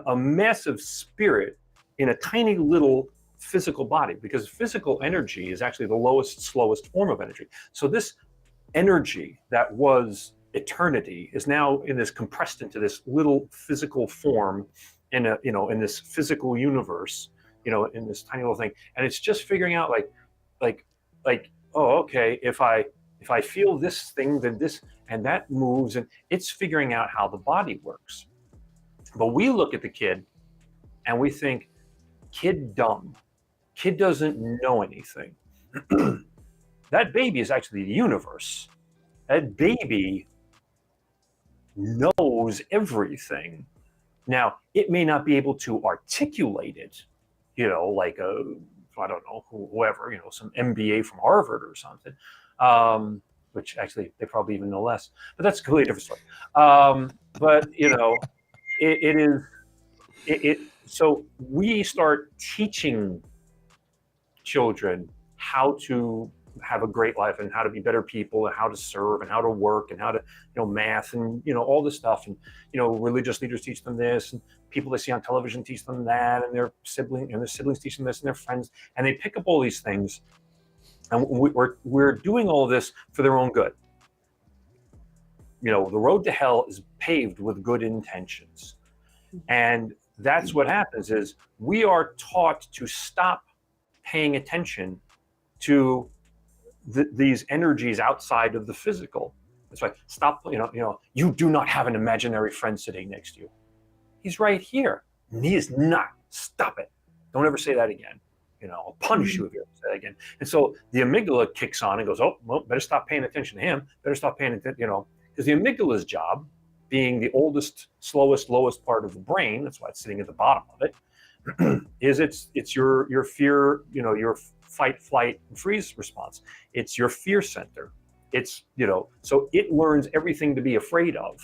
a massive spirit in a tiny little physical body, because physical energy is actually the slowest form of energy. So this energy that was eternity is now compressed into this little physical form in this physical universe, in this tiny little thing. And it's just figuring out like, oh, okay, if I feel this thing, then this, and that moves, and it's figuring out how the body works. But we look at the kid and we think, kid dumb, kid doesn't know anything. That baby is actually the universe. That baby knows everything. Now, it may not be able to articulate it, like I don't know, whoever, some MBA from Harvard or something, which actually they probably even know less, but that's a completely different story. But, so we start teaching children how to have a great life and how to be better people and how to serve and how to work and how to, math and, all this stuff. And, religious leaders teach them this, and people they see on television teach them that, and their siblings teach them this, and their friends, and they pick up all these things. And we're doing all of this for their own good. The road to hell is paved with good intentions. And that's what happens is we are taught to stop paying attention to these energies outside of the physical. That's right. Stop, you do not have an imaginary friend sitting next to you. He's right here. And he is not. Stop it. Don't ever say that again. I'll punish you if you ever say that again. And so the amygdala kicks on and goes, oh, well, better stop paying attention to him. Better stop paying attention, because the amygdala's job, being the oldest, slowest, lowest part of the brain, that's why it's sitting at the bottom of it, is it's your fear, your fight, flight, and freeze response. It's your fear center. It's, so it learns everything to be afraid of.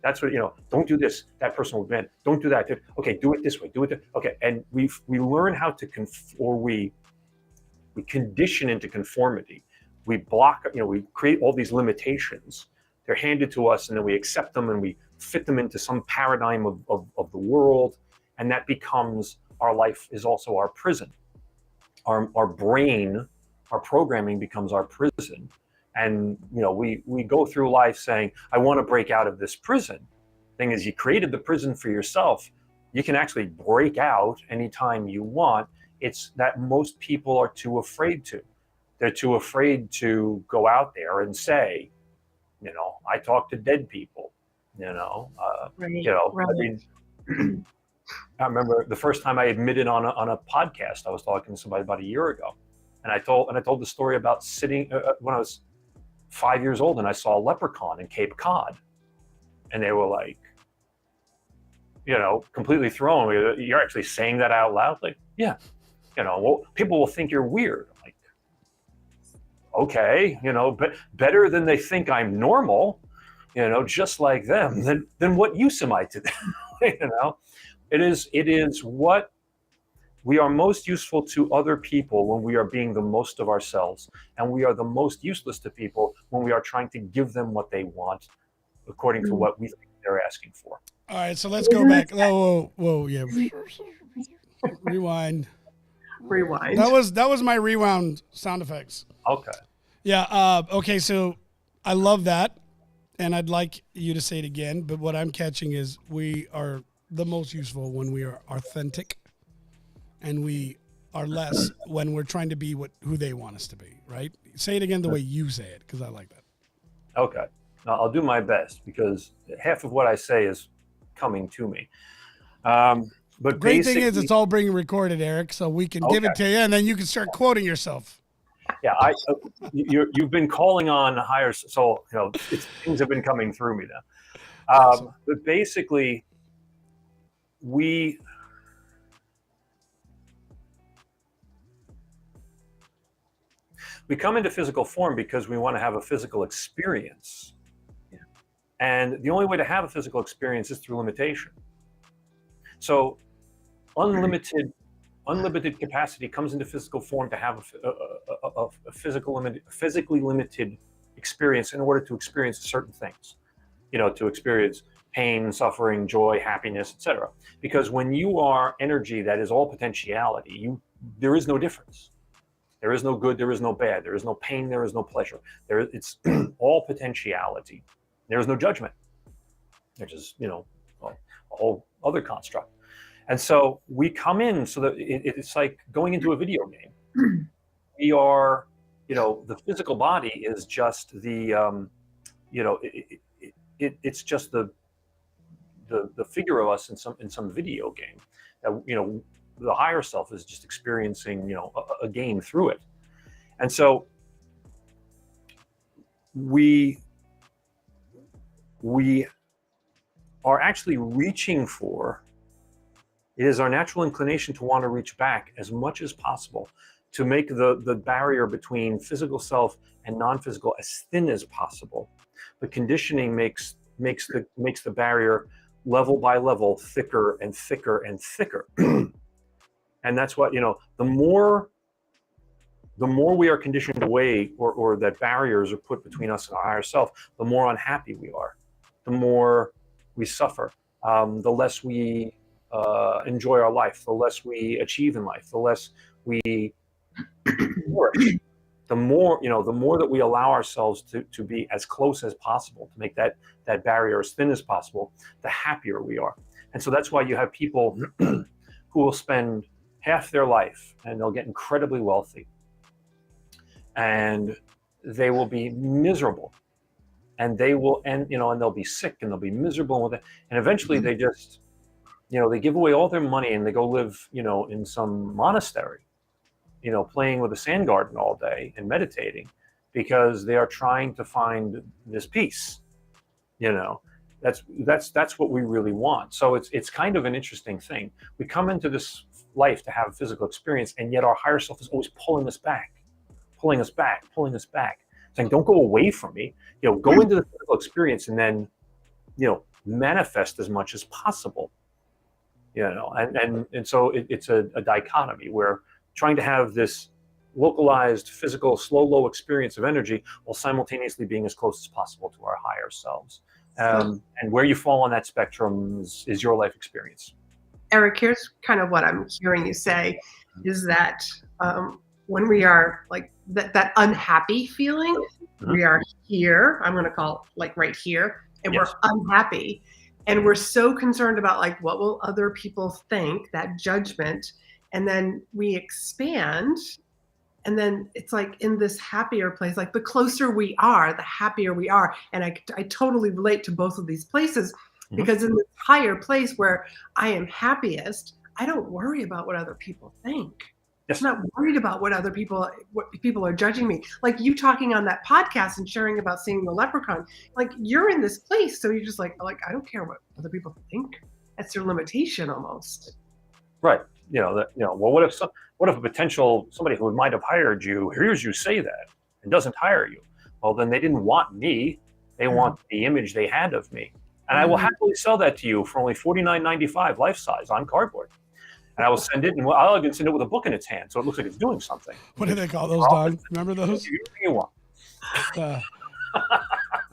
That's what, don't do this, that person will be mad. Don't do that. Okay, do it this way, do it. Okay, and we learn how to, we condition into conformity. We block, we create all these limitations. They're handed to us, and then we accept them and we fit them into some paradigm of the world. And that becomes, our life is also our prison. Our brain, our programming becomes our prison. And, we go through life saying, I want to break out of this prison. Thing is, you created the prison for yourself. You can actually break out anytime you want. It's that most people are too afraid to. They're too afraid to go out there and say, I talk to dead people. Right. I Right. mean, I remember the first time I admitted on a podcast. I was talking to somebody about a year ago, and I told the story about sitting when I was 5 years old, and I saw a leprechaun in Cape Cod, and they were like, completely thrown. You're actually saying that out loud? Like, yeah. Well, people will think you're weird. I'm like, okay, but better than they think I'm normal, just like them. Then what use am I to them? It is what we are most useful to other people when we are being the most of ourselves, and we are the most useless to people when we are trying to give them what they want according to what we think they're asking for. All right, so let's go back. Whoa, yeah. Rewind. Rewind. That was my rewound sound effects. Okay. Yeah. Okay. So I love that, and I'd like you to say it again. But what I'm catching is we are the most useful when we are authentic, and we are less when we're trying to be who they want us to be. Right? Say it again the way you say it, because I like that. Okay. Now, I'll do my best, because half of what I say is coming to me. But great thing is it's all being recorded, Eric, so we can give it to you, and then you can start quoting yourself. Yeah, you've been calling on higher, so things have been coming through me now. Awesome. But basically, we come into physical form because we want to have a physical experience. Yeah. And the only way to have a physical experience is through limitation. So unlimited capacity comes into physical form to have a physically limited experience in order to experience certain things, to experience pain, suffering, joy, happiness, etc. Because when you are energy that is all potentiality, there is no difference. There is no good, there is no bad, there is no pain, there is no pleasure. It's all potentiality. There is no judgment. There's just, a whole other construct. And so we come in so that it's like going into a video game. We are, the physical body is just the, it's just the figure of us in some video game. The higher self is just experiencing, a game through it. And so we are actually reaching for, it is our natural inclination to want to reach back as much as possible to make the barrier between physical self and non-physical as thin as possible. The conditioning makes the barrier level by level thicker and thicker and thicker. And that's what, the more we are conditioned away, or that barriers are put between us and our higher self, the more unhappy we are, the more we suffer, the less we enjoy our life, the less we achieve in life, the less we flourish. The more that we allow ourselves to be as close as possible, to make that barrier as thin as possible, the happier we are. And so that's why you have people who will spend half their life and they'll get incredibly wealthy, and they will be miserable, and they will and they'll be sick, and they'll be miserable with it, and eventually they just they give away all their money and they go live in some monastery, playing with a sand garden all day and meditating, because they are trying to find this peace. That's what we really want. So it's kind of an interesting thing. We come into this life to have a physical experience, and yet our higher self is always pulling us back, saying, don't go away from me, go into the physical experience, and then manifest as much as possible. And so it's a dichotomy where trying to have this localized, physical, slow, low experience of energy while simultaneously being as close as possible to our higher selves. And where you fall on that spectrum is your life experience. Eric, here's kind of what I'm hearing you say, is that when we are like that unhappy feeling, we are here, I'm going to call it like right here, and Yes. we're unhappy. And we're so concerned about like, what will other people think, that judgment. And then we expand And then it's like in this happier place, like the closer we are, the happier we are. And I totally relate to both of these places, because in this higher place where I am happiest, I don't worry about what other people think. Yes. I'm not worried about what people are judging me. Like you talking on that podcast and sharing about seeing the leprechaun, like you're in this place. So you're just like, I don't care what other people think. That's your limitation almost. Right. Well, what if a potential somebody who might have hired you hears you say that and doesn't hire you? Well, then they didn't want me. They want the image they had of me. And I will happily sell that to you for only $49.95 life size on cardboard. And I will send it, and I'll even send it with a book in its hand, so it looks like it's doing something. What do they call those, Don? Remember those? Anything you want.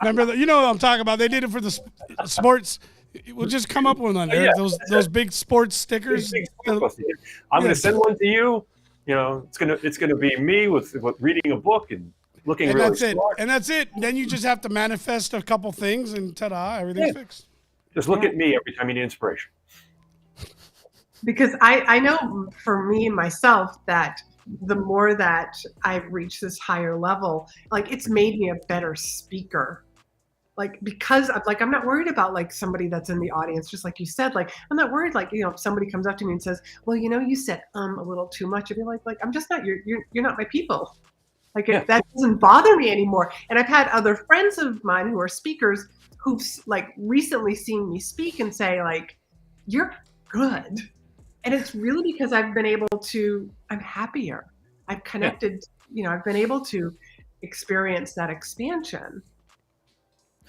Remember that? You know what I'm talking about. They did it for the sports. We'll just come up with one, Eric. Yeah, those big sports stickers. I'm going to send one to you. It's gonna be me with reading a book and looking and really that's smart. it. And that's it. Then you just have to manifest a couple things, and ta-da, everything's fixed. Just look at me every time you need inspiration. Because I know for me myself that the more that I've reached this higher level, like it's made me a better speaker. Like, because I'm not worried about like somebody that's in the audience, just like you said, like, I'm not worried, like, if somebody comes up to me and says, well, you said, a little too much. I'd be like, I'm just not, you're not my people. Like that doesn't bother me anymore. And I've had other friends of mine who are speakers who've like recently seen me speak and say like, you're good. And it's really because I'm happier. I've connected, I've been able to experience that expansion.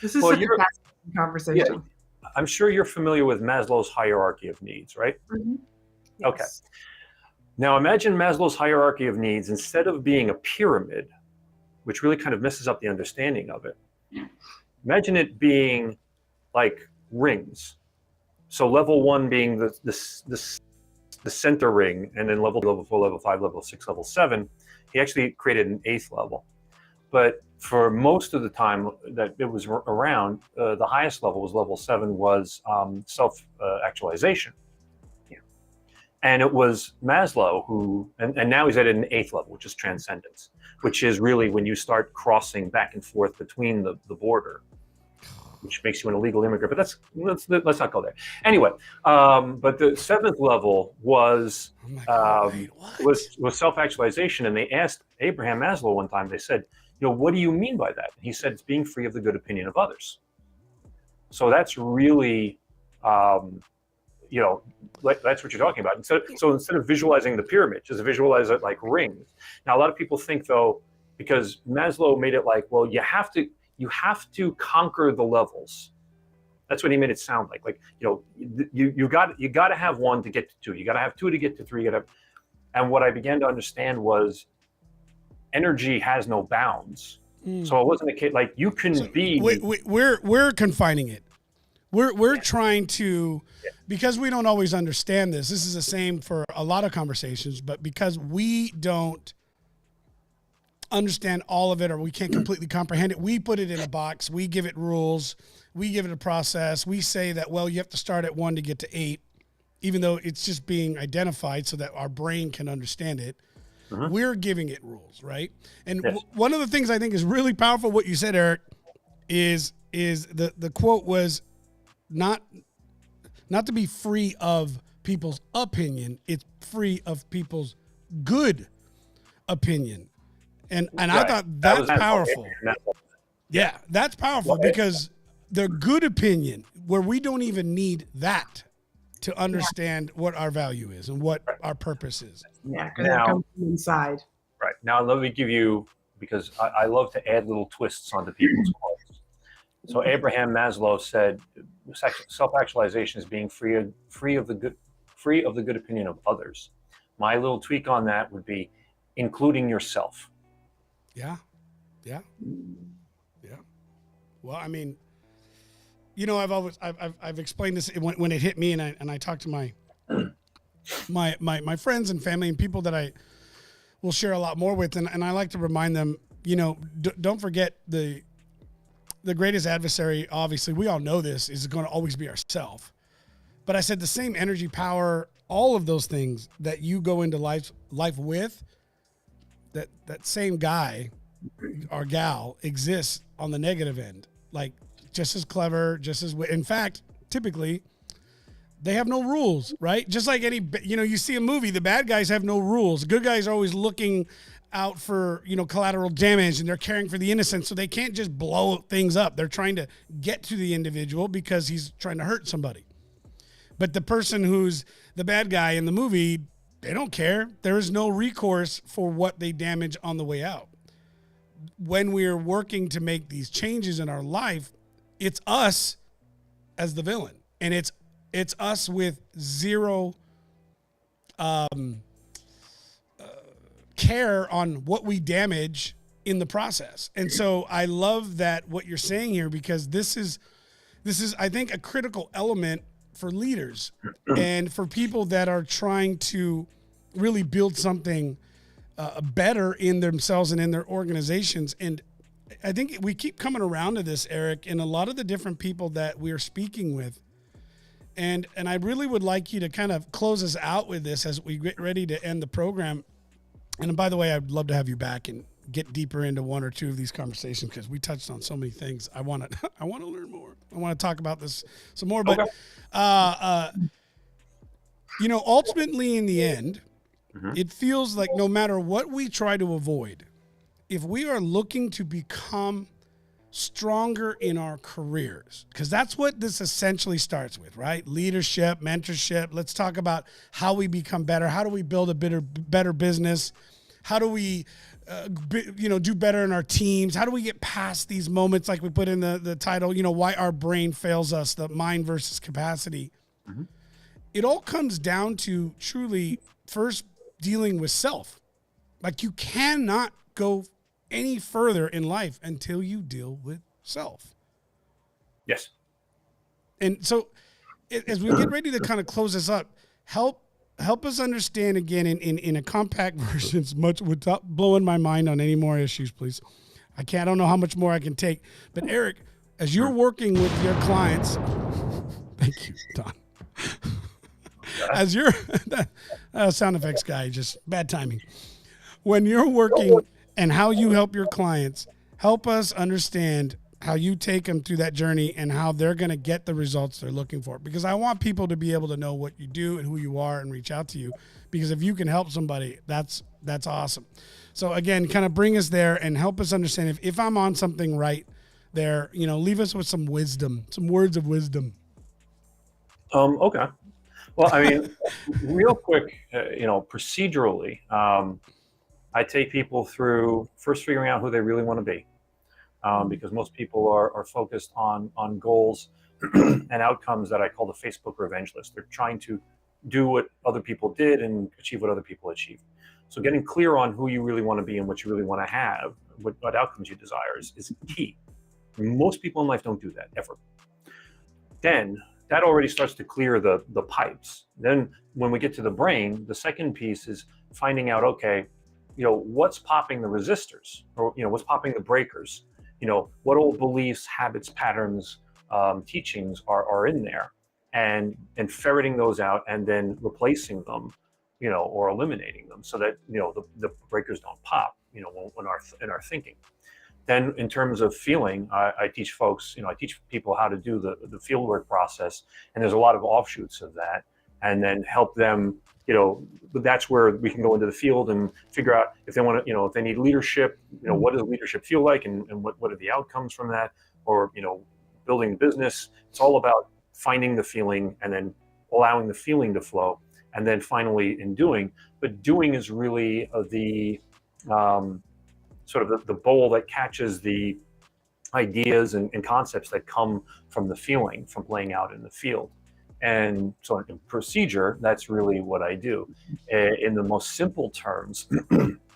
This is such a fascinating conversation. Yeah, I'm sure you're familiar with Maslow's hierarchy of needs, right? Mm-hmm. Yes. Okay. Now imagine Maslow's hierarchy of needs, instead of being a pyramid, which really kind of messes up the understanding of it, imagine it being like rings. So level 1 being the center ring, and then level 4, level 5, level 6, level 7. He actually created an 8th level. But for most of the time that it was around, the highest level was level 7, was self-actualization. And it was Maslow who, and now he's at an 8th level, which is transcendence, which is really when you start crossing back and forth between the border, which makes you an illegal immigrant. But let's not go there. Anyway, but the 7th level was self-actualization, and they asked Abraham Maslow one time. They said, what do you mean by that? And he said, it's being free of the good opinion of others. So that's really, that's what you're talking about. So instead of visualizing the pyramid, just visualize it like rings. Now, a lot of people think, though, because Maslow made it like, well, you have to conquer the levels. That's what he made it sound like. Like, you got to have 1 to get to 2. You got to have 2 to get to 3. And what I began to understand was energy has no bounds. So it wasn't a case like you can be. We're confining it. We're trying to, because we don't always understand this. This is the same for a lot of conversations, but because we don't understand all of it, or we can't completely comprehend it, we put it in a box. We give it rules. We give it a process. We say that, well, you have to start at 1 to get to 8, even though it's just being identified so that our brain can understand it. We're giving it rules, right? And one of the things I think is really powerful, what you said, Eric, is the quote was not to be free of people's opinion, it's free of people's good opinion. And I thought that's powerful. Yeah, that's powerful because the good opinion, where we don't even need that to understand what our value is and what our purpose is. Yeah, because it comes from inside. Right. Now, let me give you, because I love to add little twists onto people's quotes. So Abraham Maslow said, self-actualization is being free of the good opinion of others. My little tweak on that would be including yourself. Yeah. Well, I mean, I've explained this when it hit me, and I talked to my friends and family and people that I will share a lot more with, and I like to remind them, don't forget the greatest adversary. Obviously, we all know this is going to always be ourself. But I said the same energy, power, all of those things that you go into life with, that same guy or gal exists on the negative end, like just as clever, in fact, typically they have no rules, right? Just like you see a movie, the bad guys have no rules. Good guys are always looking out for, collateral damage, and they're caring for the innocent. So they can't just blow things up. They're trying to get to the individual because he's trying to hurt somebody. But the person who's the bad guy in the movie, they don't care. There is no recourse for what they damage on the way out. When we're working to make these changes in our life, it's us as the villain. And it's us with zero care on what we damage in the process. And so I love that what you're saying here, because this is I think a critical element for leaders and for people that are trying to really build something better in themselves and in their organizations. And I think we keep coming around to this, Erik, and a lot of the different people that we're speaking with. And I really would like you to kind of close us out with this as we get ready to end the program. And by the way, I'd love to have you back and get deeper into one or two of these conversations, because we touched on so many things. I want to learn more. I want to talk about this some more. But, ultimately in the end, it feels like no matter what we try to avoid, if we are looking to become stronger in our careers, because that's what this essentially starts with, right? Leadership, mentorship. Let's talk about how we become better. How do we build a better business? How do we, do better in our teams? How do we get past these moments like we put in the title, why our brain fails us, the mind versus capacity. Mm-hmm. It all comes down to truly first dealing with self. Like, you cannot go any further in life until you deal with self. Yes. And so as we get ready to kind of close this up, help us understand again in a compact version, much without blowing my mind on any more issues, please. I don't know how much more I can take, but Erik, as you're working with your clients, thank you, Don. As you're sound effects guy, just bad timing. When you're working and how you help your clients, help us understand how you take them through that journey and how they're going to get the results they're looking for. Because I want people to be able to know what you do and who you are and reach out to you. Because if you can help somebody, that's awesome. So again, kind of bring us there and help us understand if I'm on something right there, leave us with some wisdom, some words of wisdom. Okay. Well, I mean, real quick, procedurally, I take people through first figuring out who they really want to be, because most people are focused on goals and outcomes that I call the Facebook revenge list. They're trying to do what other people did and achieve what other people achieved. So getting clear on who you really want to be and what you really want to have, what outcomes you desire is key. Most people in life don't do that ever. Then that already starts to clear the pipes. Then when we get to the brain, the second piece is finding out, okay, what's popping the resistors, or, what's popping the breakers, what old beliefs, habits, patterns, teachings are in there, and ferreting those out and then replacing them, or eliminating them so that, the breakers don't pop, in our thinking. Then in terms of feeling, I teach folks, I teach people how to do the field work process, and there's a lot of offshoots of that, and then help them, that's where we can go into the field and figure out if they want to, if they need leadership, what does leadership feel like, and what are the outcomes from that, or, building the business. It's all about finding the feeling and then allowing the feeling to flow. And then finally in doing, but doing is really the sort of the bowl that catches the ideas and concepts that come from the feeling, from playing out in the field. And so in procedure, that's really what I do. In the most simple terms,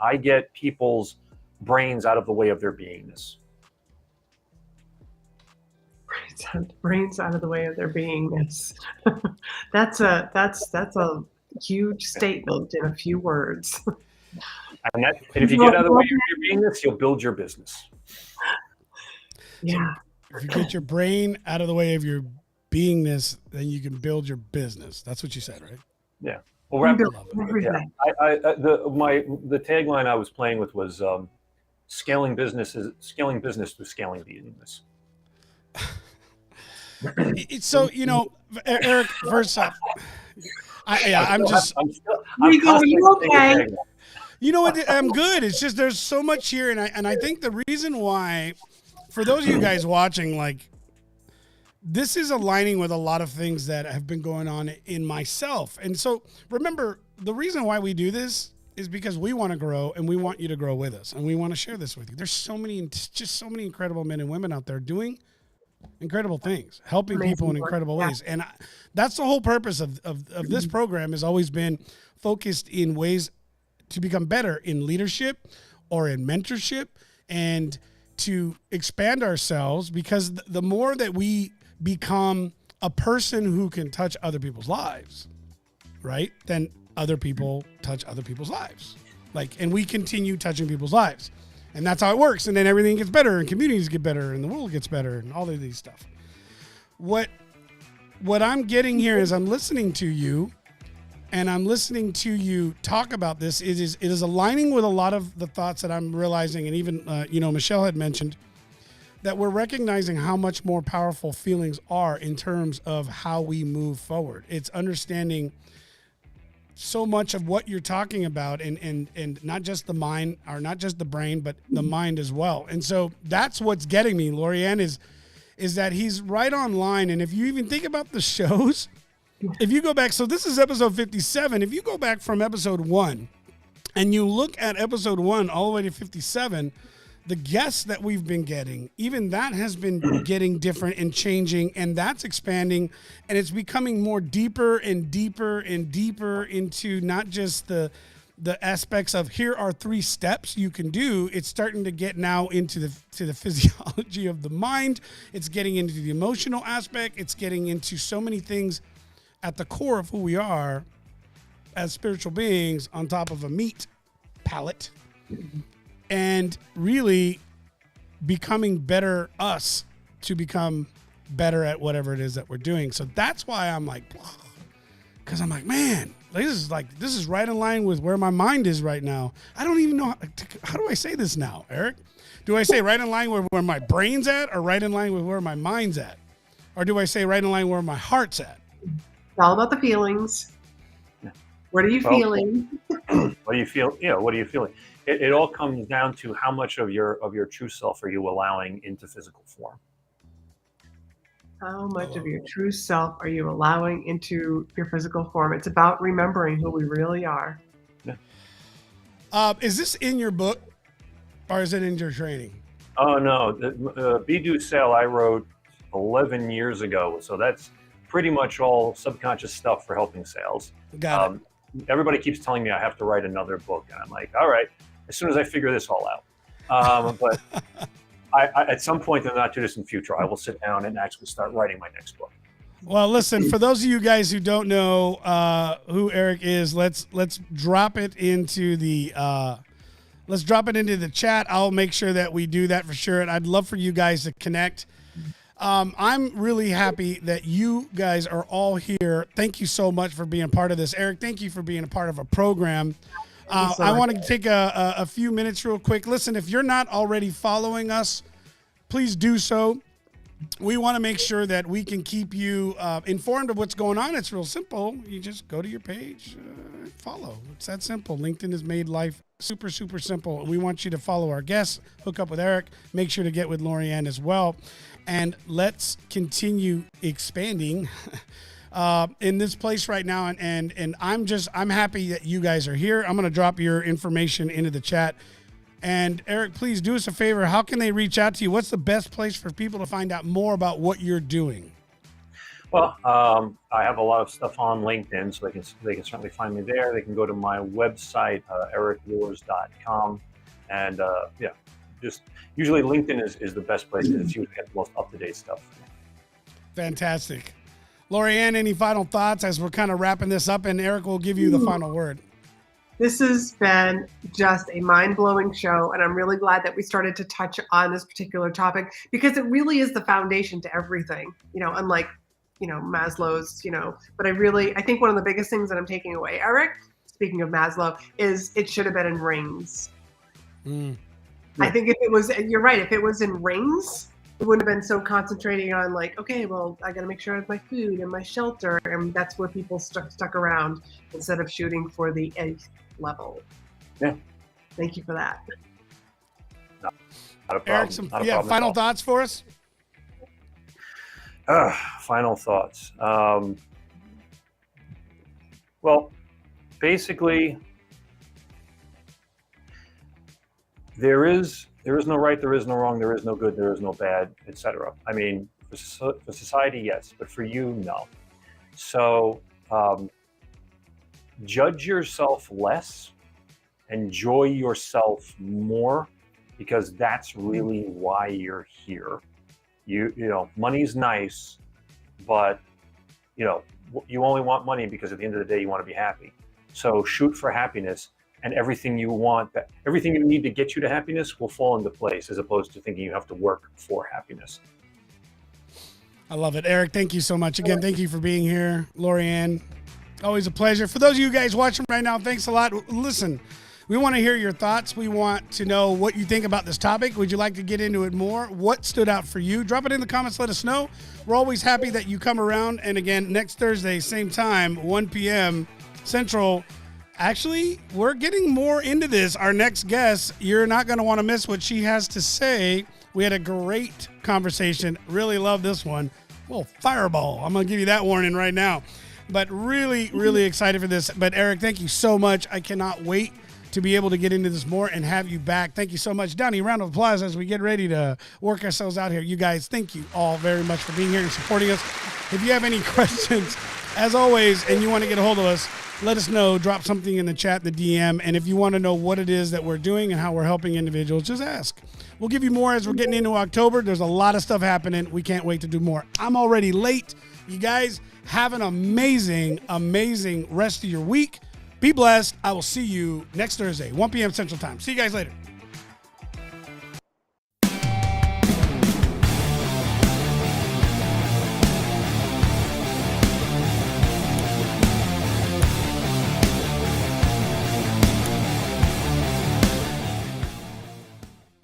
I get people's brains out of the way of their beingness. Brains out of the way of their beingness. That's a huge statement in a few words. And if you get out of the way of your beingness, you'll build your business. Yeah. If you get your brain out of the way of your beingness, then you can build your business. That's what you said, right? Yeah. Well, You build yeah. everything. The tagline I was playing with was scaling business through scaling business. So, Eric, first off, I'm Rico, are you okay? you know what? I'm good. It's just there's so much here, and I think the reason why, for those of you guys watching, like, this is aligning with a lot of things that have been going on in myself. And so remember, the reason why we do this is because we want to grow and we want you to grow with us, and we want to share this with you. There's so many incredible men and women out there doing incredible things, helping people in incredible ways. And that's the whole purpose of this program, has always been focused in ways to become better in leadership or in mentorship, and to expand ourselves, because the more that we become a person who can touch other people's lives, right, then other people touch other people's lives. And we continue touching people's lives. And that's how it works. And then everything gets better, and communities get better, and the world gets better, and all of these stuff. What I'm getting here is I'm listening to you, and I'm listening to you talk about this. It is aligning with a lot of the thoughts that I'm realizing. And even, Michelle had mentioned that we're recognizing how much more powerful feelings are in terms of how we move forward. It's understanding so much of what you're talking about, and not just the mind, or not just the brain, but the mind as well. And so that's what's getting me, Lorianne, is that he's right on line. And if you even think about the shows, if you go back, so this is episode 57. If you go back from episode 1 and you look at episode 1 all the way to 57, the guests that we've been getting, even that has been getting different and changing, and that's expanding, and it's becoming more deeper and deeper and deeper into not just the aspects of here are 3 steps you can do. It's starting to get now into the physiology of the mind. It's getting into the emotional aspect. It's getting into so many things at the core of who we are as spiritual beings, on top of a meat palate. And really becoming better us to become better at whatever it is that we're doing. So that's why I'm like, because I'm like, man, this is right in line with where my mind is right now. I don't even know how do I say this now, Eric? Do I say right in line with where my brain's at, or right in line with where my mind's at? Or do I say right in line where my heart's at? It's all about the feelings. What are you feeling? What do you feel? What are you feeling? It all comes down to how much of your true self are you allowing into physical form. How much of your true self are you allowing into your physical form? It's about remembering who we really are. Yeah. Is this in your book, or is it in your training? Oh, no. The Be Do Sale I wrote 11 years ago. So that's pretty much all subconscious stuff for helping sales. Got it. Everybody keeps telling me I have to write another book. And I'm like, all right, as soon as I figure this all out. But I, at some point in the not too distant future, I will sit down and actually start writing my next book. Well, listen, for those of you guys who don't know who Erik is, let's drop it into the chat. I'll make sure that we do that for sure. And I'd love for you guys to connect. I'm really happy that you guys are all here. Thank you so much for being a part of this. Erik, thank you for being a part of a program. I want to take a few minutes real quick. Listen, if you're not already following us, please do so. We want to make sure that we can keep you informed of what's going on. It's real simple. You just go to your page, follow. It's that simple. LinkedIn has made life super, super simple. We want you to follow our guests, hook up with Erik, make sure to get with Lorianne as well. And let's continue expanding in this place right now. And I'm happy that you guys are here. I'm going to drop your information into the chat. And Erik, please do us a favor. How can they reach out to you? What's the best place for people to find out more about what you're doing? Well, I have a lot of stuff on LinkedIn, so they can certainly find me there. They can go to my website, erikluhrs.com. And just usually LinkedIn is the best place because it's usually got the most up-to-date stuff. Fantastic. Lorianne, any final thoughts as we're kind of wrapping this up? And Erik will give you the final word. This has been just a mind-blowing show, and I'm really glad that we started to touch on this particular topic because it really is the foundation to everything. Unlike Maslow's, but I think one of the biggest things that I'm taking away, Eric, speaking of Maslow, is it should have been in rings. I think you're right. If it was in rings, it wouldn't have been so concentrating on like, okay, well, I got to make sure I have my food and my shelter. And that's where people stuck around instead of shooting for the 8th level. Yeah. Thank you for that. Not a problem. Eric, some final thoughts for us? Final thoughts. Well, basically, there is no right, there is no wrong, there is no good, there is no bad, etc. I mean, for society, yes, but for you, no. So judge yourself less, enjoy yourself more, because that's really why you're here. You know, money's nice, but you only want money because at the end of the day, you want to be happy. So shoot for happiness, and everything you need to get you to happiness will fall into place, as opposed to thinking you have to work for happiness. I love it. Eric, thank you so much. Again, thank you for being here. Lorianne, always a pleasure. For those of you guys watching right now, thanks a lot. Listen, we want to hear your thoughts. We want to know what you think about this topic. Would you like to get into it more? What stood out for you? Drop it in the comments. Let us know. We're always happy that you come around. And again, next Thursday, same time, 1 p.m. Central. Actually, we're getting more into this. Our next guest, you're not going to want to miss what she has to say. We had a great conversation. Really love this one. Well, fireball. I'm going to give you that warning right now. But really, really excited for this. But Eric, thank you so much. I cannot wait to be able to get into this more and have you back. Thank you so much. Donnie, round of applause as we get ready to work ourselves out here. You guys, thank you all very much for being here and supporting us. If you have any questions, as always, and you want to get a hold of us, let us know. Drop something in the chat, the DM. And if you want to know what it is that we're doing and how we're helping individuals, just ask. We'll give you more as we're getting into October. There's a lot of stuff happening. We can't wait to do more. I'm already late. You guys have an amazing, amazing rest of your week. Be blessed. I will see you next Thursday, 1 p.m. Central Time. See you guys later.